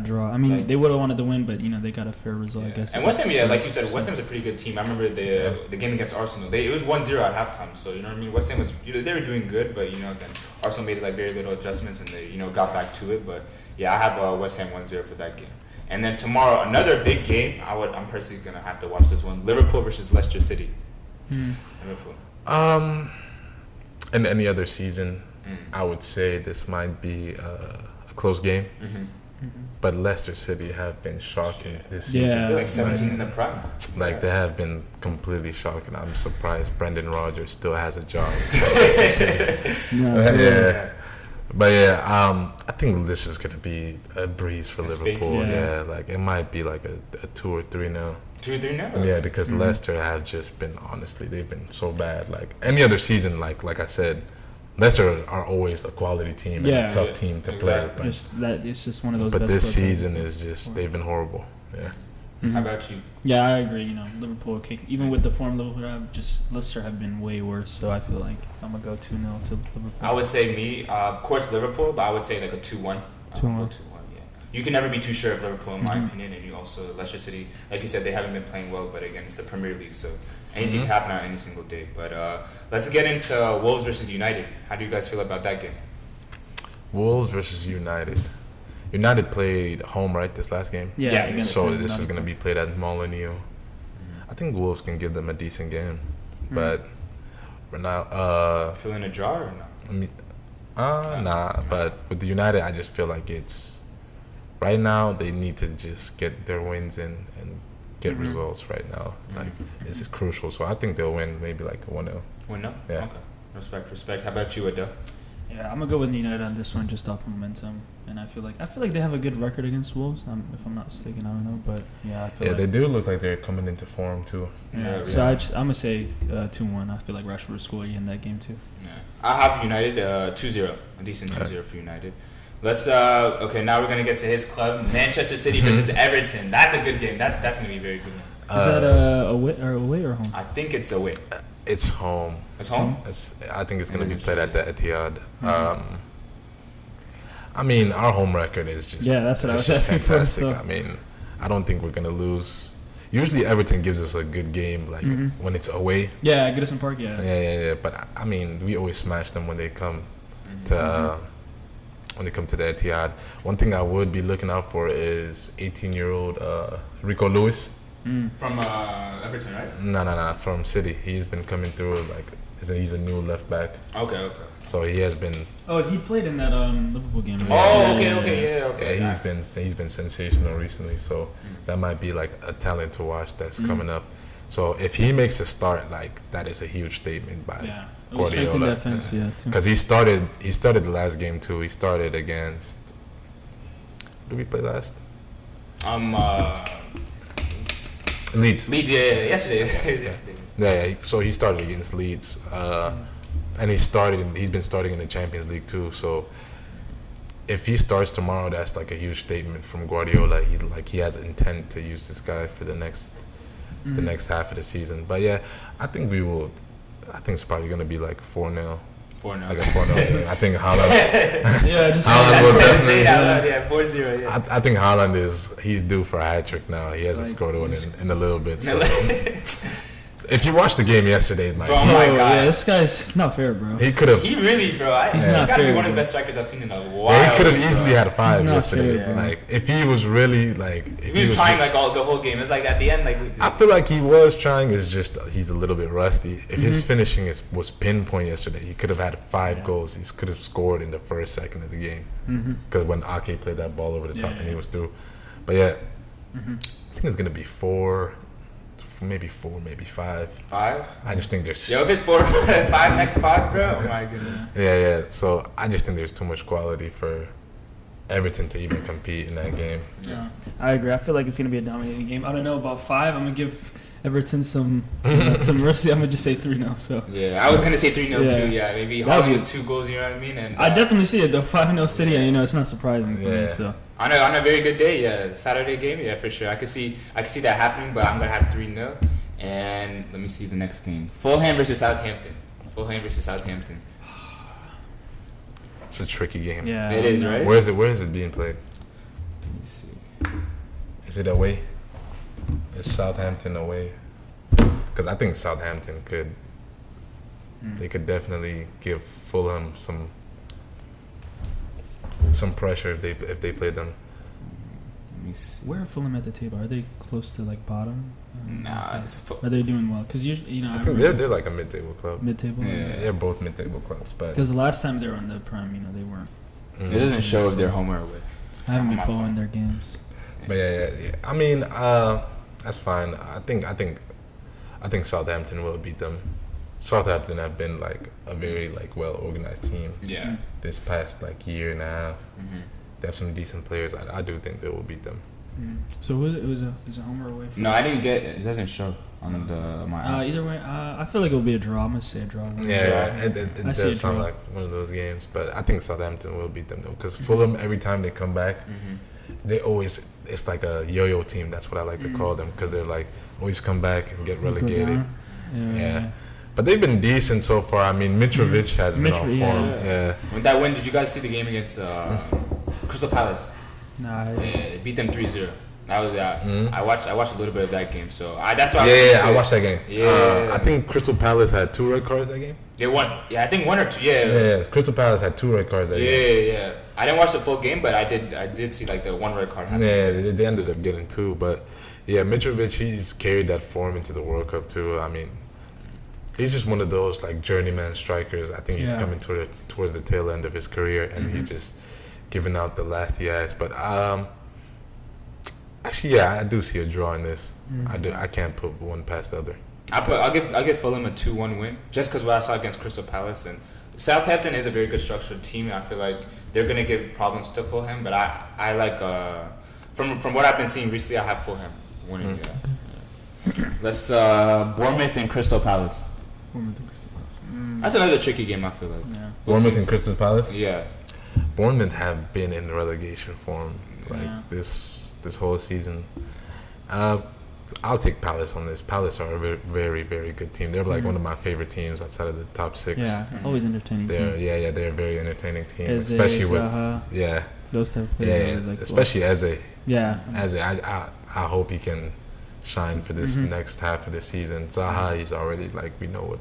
draw. I mean, they would have wanted to win, but, they got a fair result, I guess. And West Ham, like you said, West Ham's a pretty good team. I remember the game against Arsenal. It was 1-0 at halftime, so, you know what I mean? West Ham was, they were doing good, but, then Arsenal made, like, very little adjustments, and they, got back to it. But, yeah, I have West Ham 1-0 for that game. And then tomorrow, another big game. I'm personally gonna have to watch this one: Liverpool versus Leicester City. Liverpool. In any other season, I would say this might be a close game. But Leicester City have been shocking this season. They're like 17 in the prime. Like they have been completely shocking. I'm surprised Brendan Rodgers still has a job. But I think this is gonna be a breeze for Liverpool. Like it might be like a 2 or 3-0. 2 or 3-0. Yeah, because Leicester have just been they've been so bad. Like any other season, like I said, Leicester are always a quality team and a tough team to play. But it's just one of those. But this season is just they've been horrible. Yeah. How about you? Yeah, I agree. Liverpool, even with the form Liverpool have, just Leicester have been way worse. So I feel like I'm gonna go 2-0 to Liverpool. I would say me, of course Liverpool, but I would say like a 2-1. 2-1. You can never be too sure of Liverpool, in my opinion, and you also Leicester City, like you said, they haven't been playing well, but again, it's the Premier League, so anything can happen on any single day. But let's get into Wolves versus United. How do you guys feel about that game? Wolves versus United. United played home, right, this last game? Yeah. So this is going to be played at Molineux. I think Wolves can give them a decent game, but right now, feeling a draw or no? Nah. But with the United, I just feel like it's right now they need to just get their wins in and get results right now. Like this is crucial. So I think they'll win maybe like 1-0. 1-0? Yeah. Okay. Respect. How about you, Adele? Yeah, I'm gonna go with United on this one just off momentum, and I feel like they have a good record against Wolves. If I'm not mistaken, I don't know, but yeah, I feel like they do look like they're coming into form too. Yeah, so I'm gonna say 2-1. I feel like Rashford will score in that game too. Yeah, I have United 2-0, a decent 2-0 for United. Let's okay. Now we're gonna get to his club, Manchester City versus Everton. That's a good game. That's gonna be a very good one. Is that away or home? I think it's away. It's home. It's home? I think it's going to be played at the Etihad. I mean, our home record is just that's what I was asking fantastic. for. So. I mean, I don't think we're going to lose. Usually Everton gives us a good game like when it's away. Yeah, Goodison Park, Yeah. But I mean, we always smash them when they come to the Etihad. One thing I would be looking out for is 18-year-old Rico Lewis. From Everton, right? No, from City. He's been coming through he's a new left back. Okay. So he has been. Oh, he played in that Liverpool game. Right? Okay. Yeah, he's been sensational recently. So that might be like a talent to watch that's coming up. So if he makes a start, like that is a huge statement by Guardiola. Defense, because he started the last game too. He started against. Did we play last? Leeds. Yesterday. Yeah. So he started against Leeds, and he's been starting in the Champions League too. So if he starts tomorrow, that's like a huge statement from Guardiola. He has intent to use this guy for the next half of the season. But yeah, I think we will. I think it's probably gonna be like 4-0. 4-0. Like a 4-0 game. I think Haaland. Haaland will definitely. 4-0. Yeah. I think Haaland he's due for a hat trick now. He hasn't scored one in a little bit. So. If you watched the game yesterday, my God. Yeah, this guy's, it's not fair, bro. He could have. He really, bro. He's got to be one of the best strikers I've seen in a while. Yeah, he could have easily had 5 yesterday. Fair, like, if he was really, like. If he was trying, the whole game. It's like at the end, I feel like he was trying. It's just he's a little bit rusty. If his finishing was pinpoint yesterday, he could have had 5 goals. He could have scored in the first second of the game. Because when Ake played that ball over the top and he was through. But yeah, I think it's going to be 4. Maybe 4, maybe 5. 5? I just think there's. If it's 4, 5 next 5, bro. Oh my goodness. Yeah. So I just think there's too much quality for Everton to even compete in that game. Yeah, I agree. I feel like it's gonna be a dominating game. I don't know about 5. I'm gonna give Everton some mercy. I'm gonna just say 3-0. So. Yeah, I was gonna say 3-0 too. Yeah, maybe Haaland with 2 goals. You know what I mean? And I definitely see it though. 5-0 City. It's not surprising for me. So. On a very good day, Saturday game, for sure. I could see that happening, but I'm gonna have 3-0. And let me see the next game: Fulham versus Southampton. It's a tricky game. Yeah, it is, right? Where is it being played? Let me see. Is it away? Is Southampton away? Because I think Southampton could. They could definitely give Fulham some pressure if they play them. Let me see. Where are Fulham at the table? Are they close to like bottom? Nah. Are they doing well? Because you know, I think they're like a mid-table club. Mid-table. Yeah. They're both mid-table clubs, but Because the last time they were on the prime, you know, they weren't. It doesn't show if they're home or away. I haven't been My following fault. their games. But yeah. I mean, that's fine. I think Southampton will beat them. Southampton have been like a very like well organized team Yeah. this past like year and a half. Mm-hmm. They have some decent players. I do think they will beat them. So it was a home or away? No, I didn't get it. It doesn't show on my app. Either way, I feel like it'll be a draw. I'm gonna say a draw. Yeah, it I see does a sound draw. like one of those games, but I think Southampton will beat them though, because Fulham every time they come back, they always it's like a yo-yo team. That's what I like to call them, because they're like always come back and get relegated. Yeah. But they've been decent so far. I mean, Mitrovic has been on form. Yeah. When that win, did you guys see the game against Crystal Palace? Nah. Yeah, beat them 3-0. That was that. Mhm. I watched a little bit of that game, so that's why. I watched that game. Yeah. I think Crystal Palace had 2 red cards that game. They won. Yeah, I think 1 or 2. Yeah. Yeah, Crystal Palace had 2 red cards that game. Yeah. I didn't watch the full game, but I did see like the 1 red card happen. Yeah, they ended up getting 2, but yeah, Mitrovic, he's carried that form into the World Cup too. I mean, he's just one of those like journeyman strikers. I think he's coming towards the tail end of his career, and he's just giving out the last he has. But actually, yeah, I do see a draw in this. I do. I can't put one past the other. I'll give Fulham a 2-1 win just because what I saw against Crystal Palace, and Southampton is a very good structured team. I feel like they're gonna give problems to Fulham, but I like from what I've been seeing recently, I have Fulham winning. Yeah. Let's Bournemouth and Crystal Palace. That's another tricky game. I feel like. Yeah. Bournemouth and Crystal Palace. Yeah. Bournemouth have been in relegation form like this whole season. I'll take Palace on this. Palace are a very, very, very good team. They're like one of my favorite teams outside of the top 6. Yeah, always entertaining. They're team. they're a very entertaining team, Eze, especially Zaha, with those type of players. especially Eze. Yeah. Eze, I hope he can shine for this next half of the season. Zaha, he's already like we know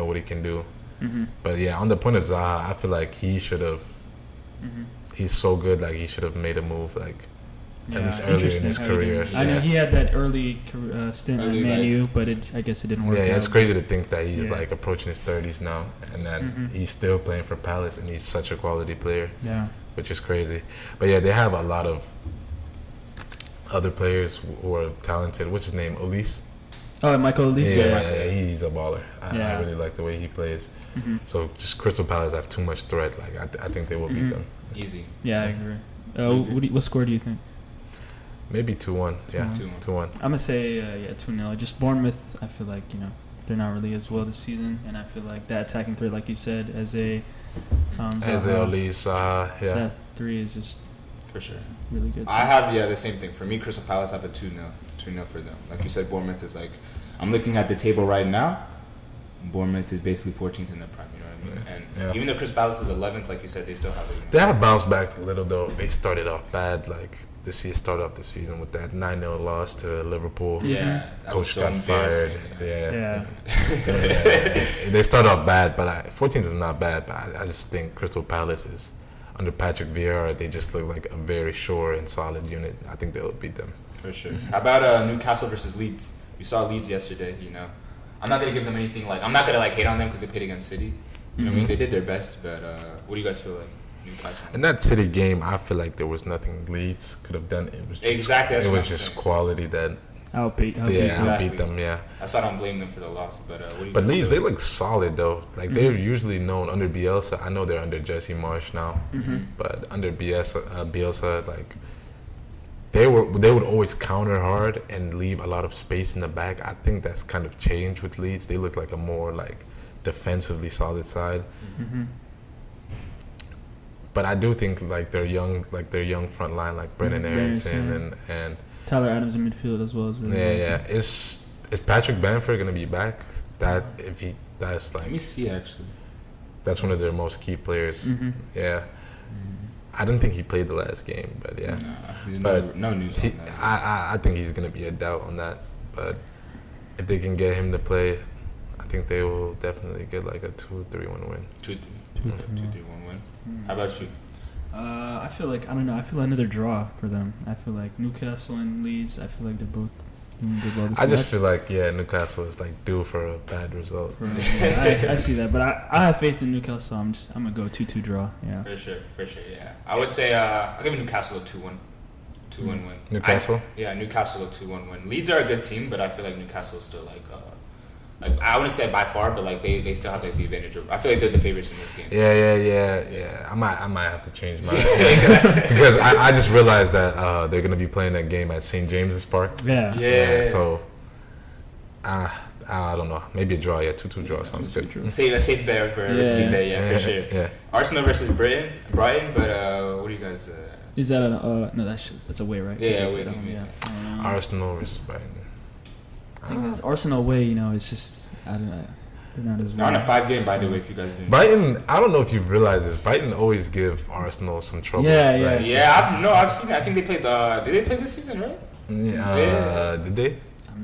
what he can do. But yeah, on the point of Zaha, I feel like he should have. He's so good. Like he should have made a move. Like at least earlier in his career. I know he had that early stint at Man U, but I guess it didn't work. Yeah, out. it's crazy to think that he's like approaching his 30s now, and then he's still playing for Palace, and he's such a quality player. Yeah, which is crazy. But yeah, they have a lot of other players who are talented. What's his name? Elise. Oh, Michael Elise. Yeah, he's a baller. I really like the way he plays. So just Crystal Palace have too much threat. Like I think they will beat them. Easy. Yeah, I agree. What score do you think? Maybe 2-1. Yeah, 2-1. I'm gonna say 2-0. Just Bournemouth. I feel like they're not really as well this season, and I feel like that attacking threat, like you said, as Elise, that 3 is just for sure really good. I have the same thing. For me, Crystal Palace have a 2-0 for them. Like you said, Bournemouth is like, I'm looking at the table right now. Bournemouth is basically 14th in the Prem. You know what I mean? And even though Crystal Palace is 11th, like you said, they still have They have bounced back a little though. They started off bad. Like started off the season with that 9-0 loss to Liverpool. Yeah, coach got fired. Yeah. Yeah. They started off bad, but 14th is not bad. But I just think Crystal Palace is under Patrick Vieira. They just look like a very sure and solid unit. I think they'll beat them for sure. How about Newcastle versus Leeds? We saw Leeds yesterday. I'm not gonna give them anything. Like I'm not gonna hate on them because they played against City. You know what I mean? They did their best, but what do you guys feel like? Newcastle. In that City game, I feel like there was nothing Leeds could have done. It was just, exactly. That's it what was I'm just saying. quality that outbeat them. Yeah. That's why I don't blame them for the loss. But what do you? But Leeds, they look solid though. Like they're usually known under Bielsa. I know they're under Jesse Marsh now, but under Bielsa, like they would always counter hard and leave a lot of space in the back. I think that's kind of changed with Leeds. They look like a more like defensively solid side. But I do think like their young front line, like Brennan Aronson and Tyler Adams in midfield as well as really good. Is Patrick Bamford gonna be back? That's like, let me see actually. That's one of their most key players. Yeah. I don't think he played the last game, but yeah. But no news on that. I think he's gonna be a doubt on that. But if they can get him to play, I think they will definitely get like a 2-3-1 win. 2-3-1 win. How about you? I feel like I don't know. I feel another draw for them. I feel like Newcastle and Leeds. I feel like they're both doing good. Well, I just feel like Newcastle is like due for a bad result. I see that, but I have faith in Newcastle. I'm gonna go 2-2 draw. Yeah. For sure. Yeah. I would say I'll give Newcastle a 2-1. 2-1 win. Newcastle? Newcastle a 2-1 win. Leeds are a good team, but I feel like Newcastle is still like I wouldn't say by far, but like they still have like the advantage. I feel like they're the favorites in this game. Yeah. I might have to change my because I just realized that they're gonna be playing that game at St. James's Park. Yeah. So I don't know. Maybe a draw. 2-2 draw sounds good. Safe bet for a risky bet. For sure. Yeah. Arsenal versus Brighton. But what do you guys? Is that no? That's away, right? Yeah, away game. Arsenal versus Brighton. I think it's Arsenal away. It's just I don't know. They're not as. They're on a 5-game, by the way. If you guys didn't. Brighton, I don't know if you realize this. Brighton always give Arsenal some trouble. Yeah. I've seen it. I think they played. Did they play this season, right? Yeah. Did they?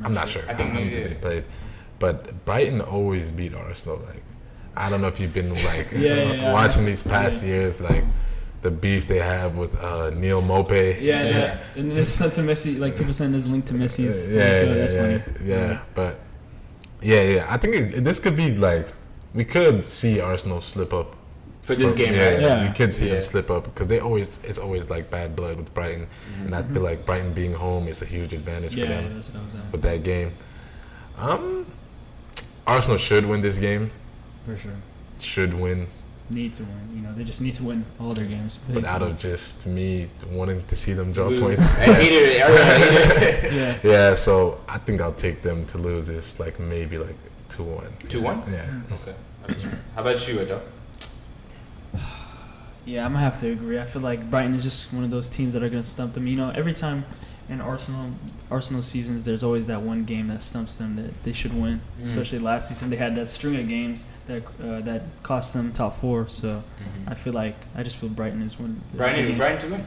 I'm not sure. I think they played. But Brighton always beat Arsenal. Like, I don't know if you've been like watching these past years, like the beef they have with Neil Maupay. Yeah. And then it's not to Messi. Like people saying there's a link to Messi's. That's funny. Yeah. But I think this could be like we could see Arsenal slip up for this game. Right? We could see them slip up because it's always like bad blood with Brighton, and I feel like Brighton being home is a huge advantage for them that's what I was at. with that game. Arsenal should win this game. For sure. Should win. Need to win. They just need to win all their games. But out of just me wanting to see them drop points. Yeah, so I think I'll take them to lose this, like maybe like 2-1. 2-1? Yeah. Okay. How about you, Ado? Yeah, I'm gonna have to agree. I feel like Brighton is just one of those teams that are gonna stump them. Every time in Arsenal seasons, there's always that one game that stumps them that they should win. Especially last season, they had that string of games that cost them top 4. So I just feel Brighton is one. Brighton to win.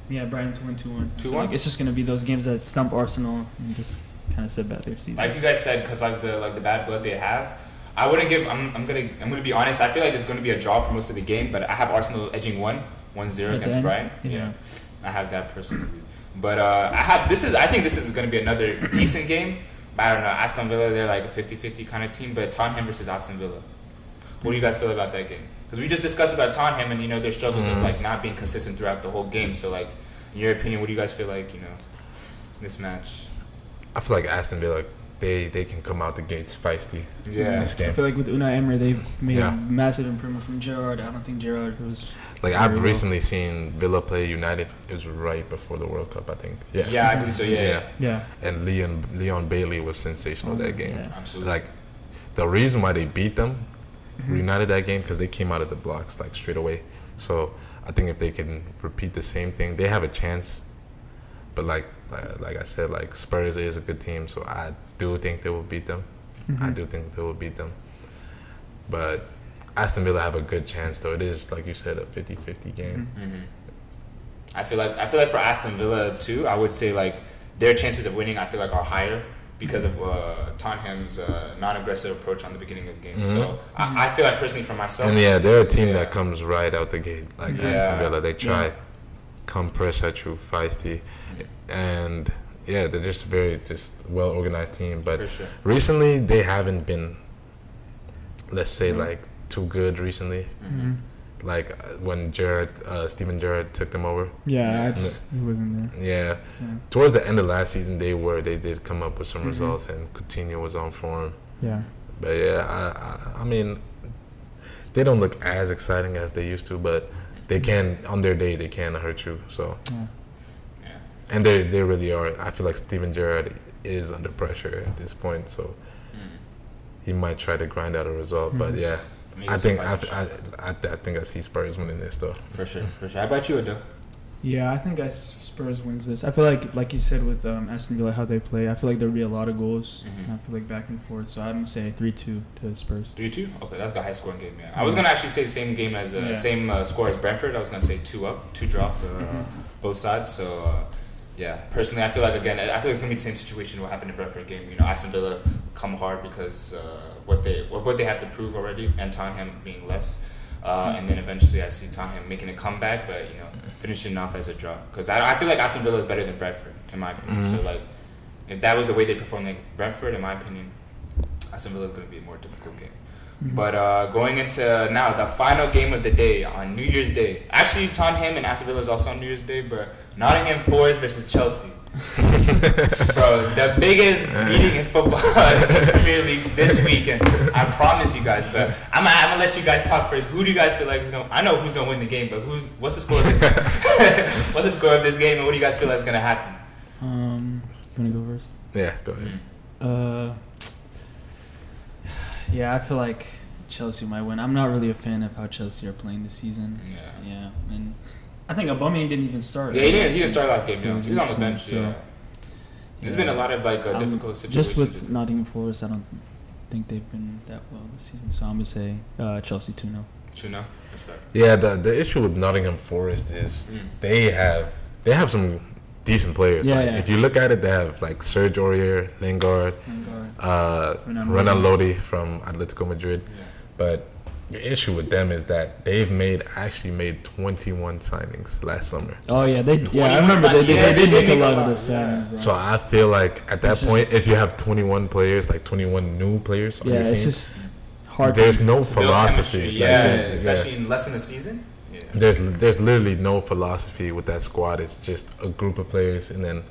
Yeah, Brighton to win 2-1. 2-1. Like it's just gonna be those games that stump Arsenal and just kind of set back their season. Like you guys said, because like the bad blood they have. I wouldn't give. I'm gonna be honest. I feel like it's gonna be a draw for most of the game, but I have Arsenal edging 1-0 against Brighton. Yeah, I have that personally. But I think this is gonna be another decent game. I don't know. Aston Villa, they're like a 50-50 kind of team, but Tottenham versus Aston Villa. What do you guys feel about that game? Because we just discussed about Tottenham and their struggles of like not being consistent throughout the whole game. So like, in your opinion, what do you guys feel like this match? I feel like Aston Villa. They can come out the gates feisty in this game. I feel like with Unai Emery, they've made a massive improvement from Gerrard. I don't think Gerrard was... Like, I've recently seen Villa play United. It was right before the World Cup, I think. Yeah, I believe so, yeah. And Leon Bailey was sensational that game. Yeah. Absolutely. Like, the reason why they beat them, United, that game, because they came out of the blocks, like, straight away. So, I think if they can repeat the same thing, they have a chance. But, like I said, like, Spurs is a good team, so I do think they will beat them. But Aston Villa have a good chance, though. It is, like you said, a 50-50 game. I feel like for Aston Villa too, I would say like their chances of winning, I feel like are higher because of Tottenham's non-aggressive approach on the beginning of the game. So I feel like personally for myself, and they're a team that comes right out the gate. Like Aston Villa, they try come press at you, feisty, and. Yeah, they're just very well organized team. But recently they haven't been, let's say, like too good recently. Like when Steven Gerrard took them over. Yeah, he wasn't there. Yeah. Towards the end of last season, they did come up with some results, and Coutinho was on form. Yeah. But I mean, they don't look as exciting as they used to, but they can on their day they can hurt you. So. Yeah. And they really are. I feel like Steven Gerrard is under pressure at this point, so he might try to grind out a result. But I think I see Spurs winning this though. For sure. How about you, Ado? Yeah, I think Spurs wins this. I feel like you said with Aston Villa how they play. I feel like there'll be a lot of goals. I feel like back and forth. So I'm gonna say 3-2 to Spurs. 3-2? Okay, that's a high scoring game. Yeah, I was gonna actually say the same game as same score as Brentford. I was gonna say 2 draw for both sides. So. Personally, I feel like it's gonna be the same situation what happened in Brentford game. Aston Villa come hard because what they have to prove already, and Tottenham being less. And then eventually I see Tottenham making a comeback, but finishing off as a draw. Because I feel like Aston Villa is better than Brentford, in my opinion. So like, if that was the way they performed like Brentford, in my opinion, Aston Villa is going to be a more difficult game. But going into now the final game of the day on New Year's Day. Actually, Tottenham and Aston Villa is also on New Year's Day, but Nottingham Forest versus Chelsea. Bro, the biggest meeting in football in the Premier League this weekend. I promise you guys. But I'm gonna let you guys talk first. Who do you guys feel like is gonna? I know who's gonna win the game, but what's the score of this? What's the score of this game, and what do you guys feel like is gonna happen? You wanna go first? Yeah, go ahead. Yeah, I feel like Chelsea might win. I'm not really a fan of how Chelsea are playing this season. Yeah, and I think Aubameyang didn't even start. Yeah, he didn't start last game. He was on the bench. So, there's been a lot of like difficult situations. Just with Nottingham Forest, I don't think they've been that well this season. So I'm gonna say Chelsea 2-0. 2-0. Respect. Yeah, the issue with Nottingham Forest is they have some decent players. Yeah, like, yeah. If you look at it, they have like Serge Aurier, Lingard, Renan Lodi from Atletico Madrid. Yeah. But the issue with them is that they've actually made 21 signings last summer. Oh yeah, I remember they did make a lot of the signings. Bro. So I feel like at that point, if you have 21 players, like 21 new players on your team, it's just hard. There's no philosophy. Especially in less than a season. Yeah. There's literally no philosophy with that squad. It's just a group of players, and then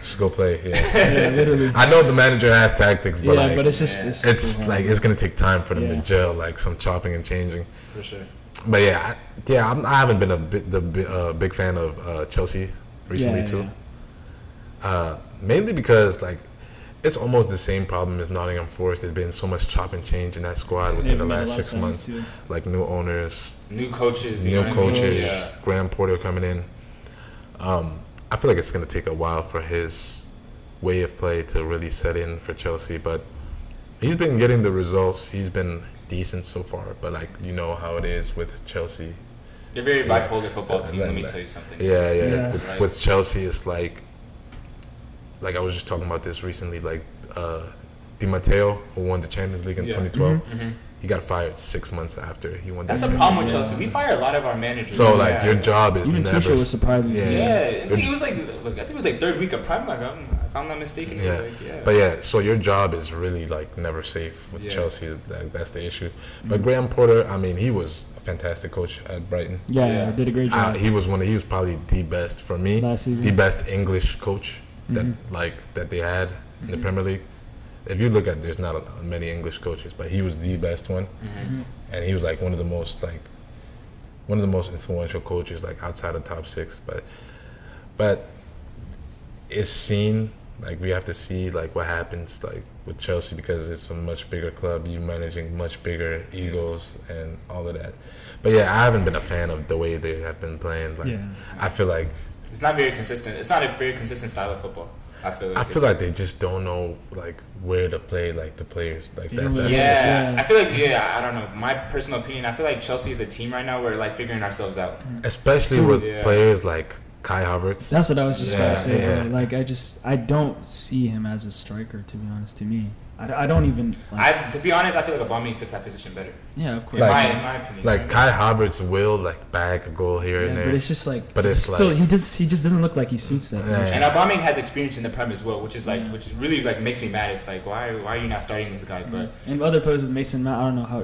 just go play. Yeah, literally. I know the manager has tactics, but but it's just it's like it's gonna take time for them to gel, like some chopping and changing. For sure. But I haven't been a big fan of Chelsea recently too. Mainly because like it's almost the same problem as Nottingham Forest. There's been so much chop and change in that squad within the last 6 months. Like new owners, new coaches, Graham Porter coming in. I feel like it's going to take a while for his way of play to really set in for Chelsea, but he's been getting the results. He's been decent so far, but like you know how it is with Chelsea. They're very bipolar football team. Let me tell you something. With Chelsea, it's like I was just talking about this recently. Like Di Matteo, who won the Champions League in 2012. He got fired 6 months after he won. That's the problem with Chelsea. We fire a lot of our managers. So like your job is even never. Tuchel was surprising. Yeah. It was like I think it was like third week of Prem. Like if I'm not mistaken. But so your job is really like never safe with Chelsea. That's the issue. But Graham Porter, I mean, he was a fantastic coach at Brighton. Yeah, did a great job. He was probably the best for me. Last season. The best English coach that they had in the Premier League. If you look at it, there's not many English coaches, but he was the best one, and he was like one of the most influential coaches like outside of top six. But it's seen like we have to see like what happens like with Chelsea because it's a much bigger club. You managing much bigger egos and all of that. But I haven't been a fan of the way they have been playing. Like I feel like it's not very consistent. It's not a very consistent style of football. I feel like they just don't know like where to play like the players like that's I feel like I don't know, my personal opinion, I feel like Chelsea is a team right now we're like figuring ourselves out, especially with players like Kai Havertz. That's what I was just about to say. Like I don't see him as a striker, to be honest. To me, I don't even. To be honest, I feel like Aubameyang fits that position better. Yeah, of course. In my opinion. Like Kai Havertz will like bag a goal here and there. But it's just like. But it's still, like he just doesn't look like he suits that. And Aubameyang has experience in the Prem as well, which is really like makes me mad. It's like why are you not starting this guy? But and other players with Mason Mount, I don't know how.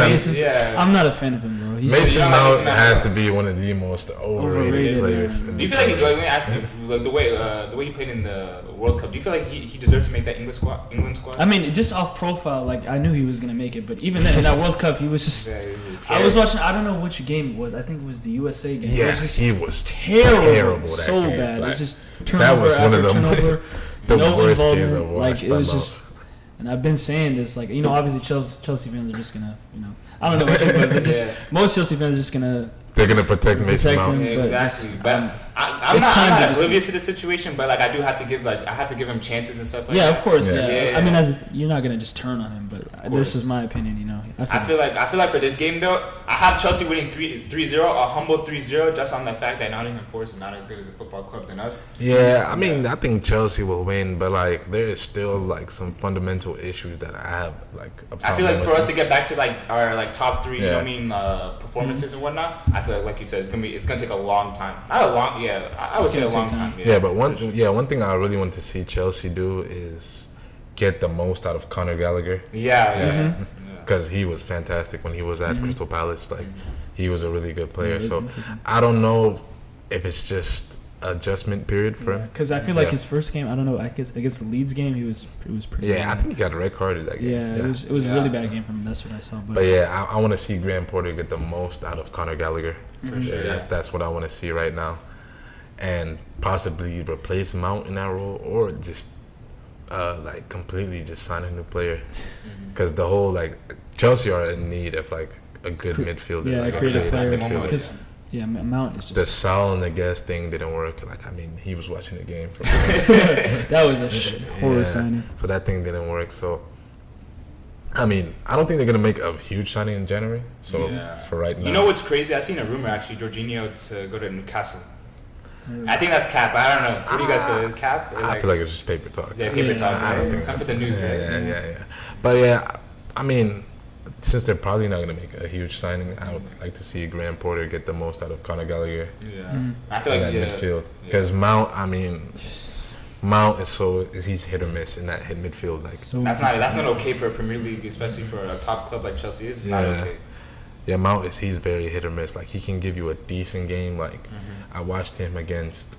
Mason, I'm not a fan of him, bro. Mason Mount has to be one of the most overrated players. Do you feel like let me ask you, like the way he played in the World Cup? Do you feel like he deserved to make that England squad? I mean, just off profile, like I knew he was gonna make it, but even then in that World Cup, he was just. I was watching. I don't know which game it was. I think it was the USA game. Yeah, he was terrible. So game. bad. Like, it was just turnover. That was one of the worst games I've watched. Like it was just. And I've been saying this, like obviously Chelsea fans are just gonna, I don't know what you, but most Chelsea fans are just gonna. They're gonna protect Mason Mount. Exactly. But I'm not oblivious to the situation, but like I have to give him chances and stuff like that. Yeah, of course. Yeah. I mean, you're not gonna just turn on him, but this is my opinion. You know, I feel like for this game though, I have Chelsea winning 3-0, a humble 3-0, just on the fact that Nottingham Forest is not as good as a football club than us. Yeah, I mean, I think Chelsea will win, but like there is still like some fundamental issues that I have like. I feel like for us to get back to like our like top 3, you know what I mean, performances and whatnot, I feel like you said, it's gonna take a long time. Not a long, I would say a long time. Yeah, but one thing I really want to see Chelsea do is get the most out of Conor Gallagher. Yeah. Because he was fantastic when he was at Crystal Palace. Like, he was a really good player. So I don't know if it's just adjustment period for him. Because I feel like his first game, I don't know, against the Leeds game, it was pretty. Yeah, bad. I think he got a red card in that game. Yeah, it was a really bad game from him. That's what I saw. But yeah, I want to see Graham Porter get the most out of Conor Gallagher. For sure. That's what I want to see right now, and possibly replace Mount in that role, or just like completely just sign a new player. Because the whole like Chelsea are in need of like a good midfielder. Yeah, like a creative player. Because Mount is just the Sal and the Guest thing didn't work. Like, I mean, he was watching the game. That was a horror signing. So that thing didn't work. So, I mean, I don't think they're gonna make a huge signing in January. So for right now, you know what's crazy? I seen a rumor actually, Jorginho to go to Newcastle. I think that's cap. I don't know. What do you guys feel? Cap? I feel like it's just paper talk. Yeah, paper talk. I don't think it's for the news, right? Yeah. But yeah, I mean, since they're probably not going to make a huge signing, I would like to see Graham Porter get the most out of Conor Gallagher. Yeah. I feel like that midfield. Because Mount, I mean, Mount he's hit or miss in that midfield. Like that's not okay for a Premier League, especially for a top club like Chelsea is. It's not okay. Yeah, Mount he's very hit or miss. Like, he can give you a decent game. Like, I watched him against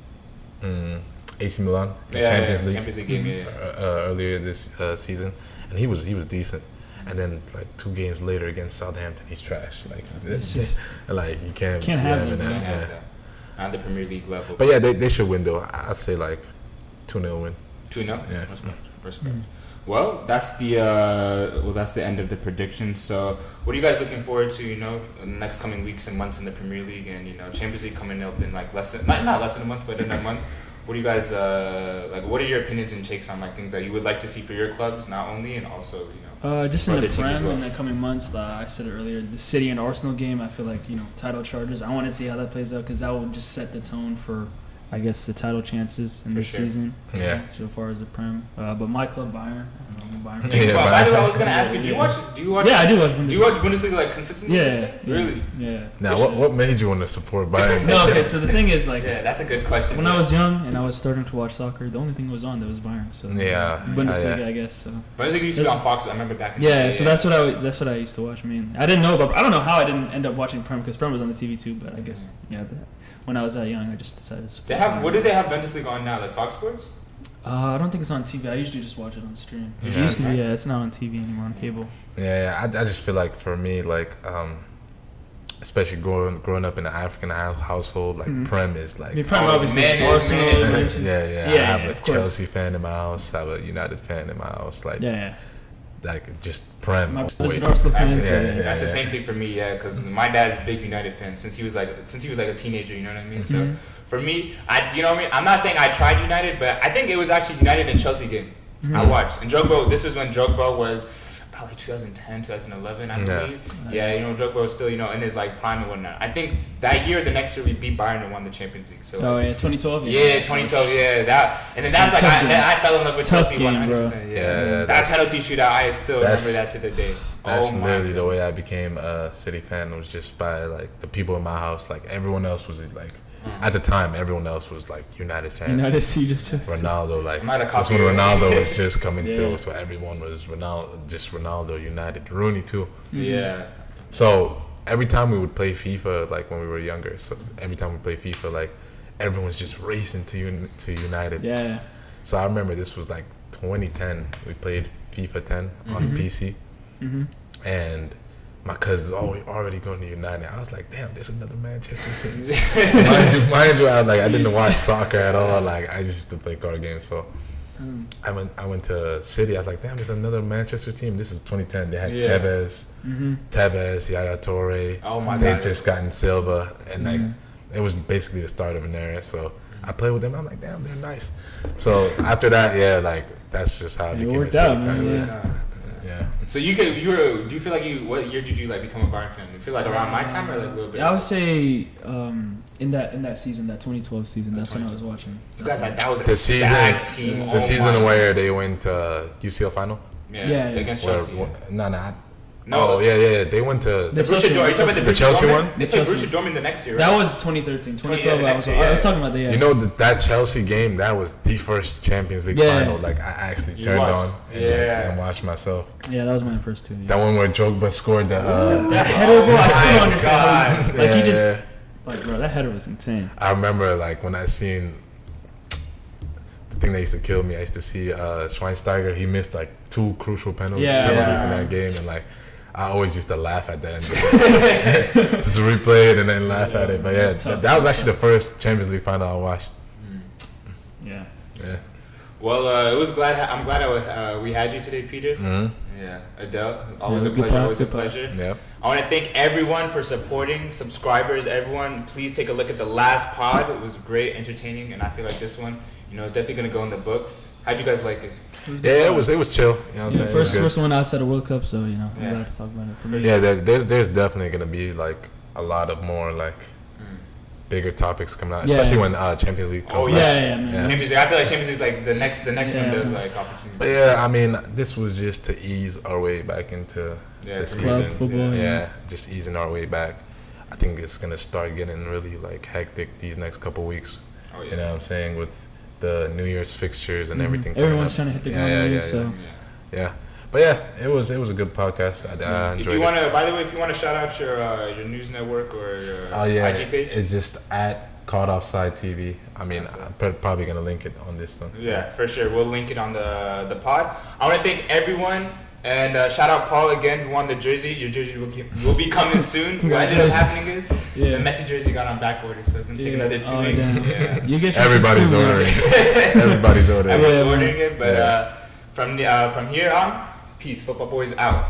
AC Milan, the Champions League game earlier this season, and he was decent. And then like 2 games later against Southampton, he's trash. Like, it's just like you can't have him. At the Premier League level. But yeah, they should win though. I'd say like 2-0 win. 2-0. Yeah. Respect. Well, that's the end of the predictions. So, what are you guys looking forward to? You know, in the next coming weeks and months in the Premier League, and you know, Champions League coming up in like not less than a month, but in a month. What do you guys like? What are your opinions and takes on like things that you would like to see for your clubs, not only and also just in the Prem in the coming months? I said it earlier, the City and Arsenal game. I feel like title charges. I want to see how that plays out because that will just set the tone for, I guess, the title chances in this season. Yeah. So far as the Prem, but my club Bayern. By the way, I was gonna ask you. Do you watch? Yeah, I do watch Bundesliga. Do you watch Bundesliga like consistently? Yeah. Really? Yeah. Now, what made you want to support Bayern? No, okay. So the thing is, like, that's a good question. When I was young and I was starting to watch soccer, the only thing that was on that was Bayern. So Bundesliga, I guess. So Bundesliga used to be on Fox. I remember back in the day. So that's what I used to watch. I mean, I don't know how I didn't end up watching Prem because Prem was on the TV too. But I guess when I was that young, I just decided to support. What do they have Bundesliga on now? Like Fox Sports? I don't think it's on TV. I usually just watch it on stream. It used to be. Yeah, it's not on TV anymore on cable. Yeah, I just feel like for me, like, especially growing up in an African household, like Prem is like. Prem obviously. Arsenal. Yeah. I have a Chelsea fan in my house. I have a United fan in my house. Like. Yeah. Like just Prem. That's the same thing for me. Yeah, because my dad's a big United fan since he was like a teenager. You know what I mean? So. For me, you know what I mean? I'm not saying I tried United, but I think it was actually United and Chelsea game I watched. And Drogba, this was when Drogba was about like 2010, 2011, I believe. Yeah, Drogba was still, in his like prime and whatnot. I think that year, the next year, we beat Bayern and won the Champions League. So 2012? Yeah, 2012, and then that's like, I fell in love with Chelsea 100%. Yeah, that penalty shootout, I still remember that to the day. That's literally the way I became a City fan, was just by like the people in my house. Like everyone else was like, at the time, everyone else was like United fans. Ronaldo, like that's when Ronaldo was just coming through, so everyone was Ronaldo United. Rooney too. Yeah. So every time we would play FIFA, like when we were younger, like everyone's just racing to United. Yeah. So I remember this was like 2010. We played FIFA 10 on PC, and my cousin's already going to United. I was like, damn, there's another Manchester team. mind you, I didn't watch soccer at all. Like, I just used to play card games. So I went to City. I was like, damn, there's another Manchester team. This is 2010. They had Tevez, Yaya Toure. Oh my They God. just gotten Silva, and like it was basically the start of an era. So I played with them. I'm like, damn, they're nice. So after that, yeah, like that's just how it became worked a City out, man. fan. Yeah. So do you feel like what year did you like become a Bayern fan? You feel like around my time or like a little bit? I would say in that season, that 2012 season, that's when I was watching. You guys, that was the a stacked season, team. the season where they went to UCL final. Yeah. Against Chelsea. No. Oh yeah. They went to the Chelsea one. The Chelsea one. They played Borussia Dortmund the next year. Right? That was 2013. 2012. I was talking about that. Yeah. You know that Chelsea game. That was the first Champions League final. Like I actually turned on and watched myself. Yeah, that was my first two. Yeah. That one where Drogba scored the that header, bro. I still don't understand. Like he just like, bro, that header was insane. I remember like when I seen the thing that used to kill me. I used to see Schweinsteiger. He missed like 2 crucial penalties in that game, and like. I always used to laugh at that. Just replay it and then laugh at it. But yeah, that was actually the first Champions League final I watched. Yeah. Well, I'm glad we had you today, Pieter. Mm-hmm. Yeah, Adele, always a pleasure. Yeah. I want to thank everyone for supporting, subscribers, everyone. Please take a look at the last pod. It was great, entertaining, and I feel like this one, it's definitely gonna go in the books. How'd you guys like it? It was chill. You know what I'm saying? First one outside the World Cup, so I'm glad to talk about it. For me. Yeah, there's definitely gonna be like a lot of more like bigger topics coming out, especially when Champions League comes back. Yeah. Champions League. I feel like Champions League is like the next window like opportunity. But yeah, I mean, this was just to ease our way back into the season. Football, just easing our way back. I think it's gonna start getting really like hectic these next couple weeks. Oh yeah. You know what I'm saying, with the New Year's fixtures and everything. Everyone's trying to hit the ground. Yeah. But yeah, it was a good podcast. I enjoyed it. By the way, if you want to shout out your news network or your IG page, it's just at Caught Offside TV. I mean, I'm probably gonna link it on this thing. Yeah, for sure. We'll link it on the pod. I want to thank everyone. And shout out Paul again, who won the jersey. Your jersey will be coming soon. What ended up happening is the Messi jersey got on back order, so it's gonna take another 2 weeks. Yeah. You get Everybody's ordering. Everybody's ordering. Everyone's ordering it. But from here on, peace. Football boys out.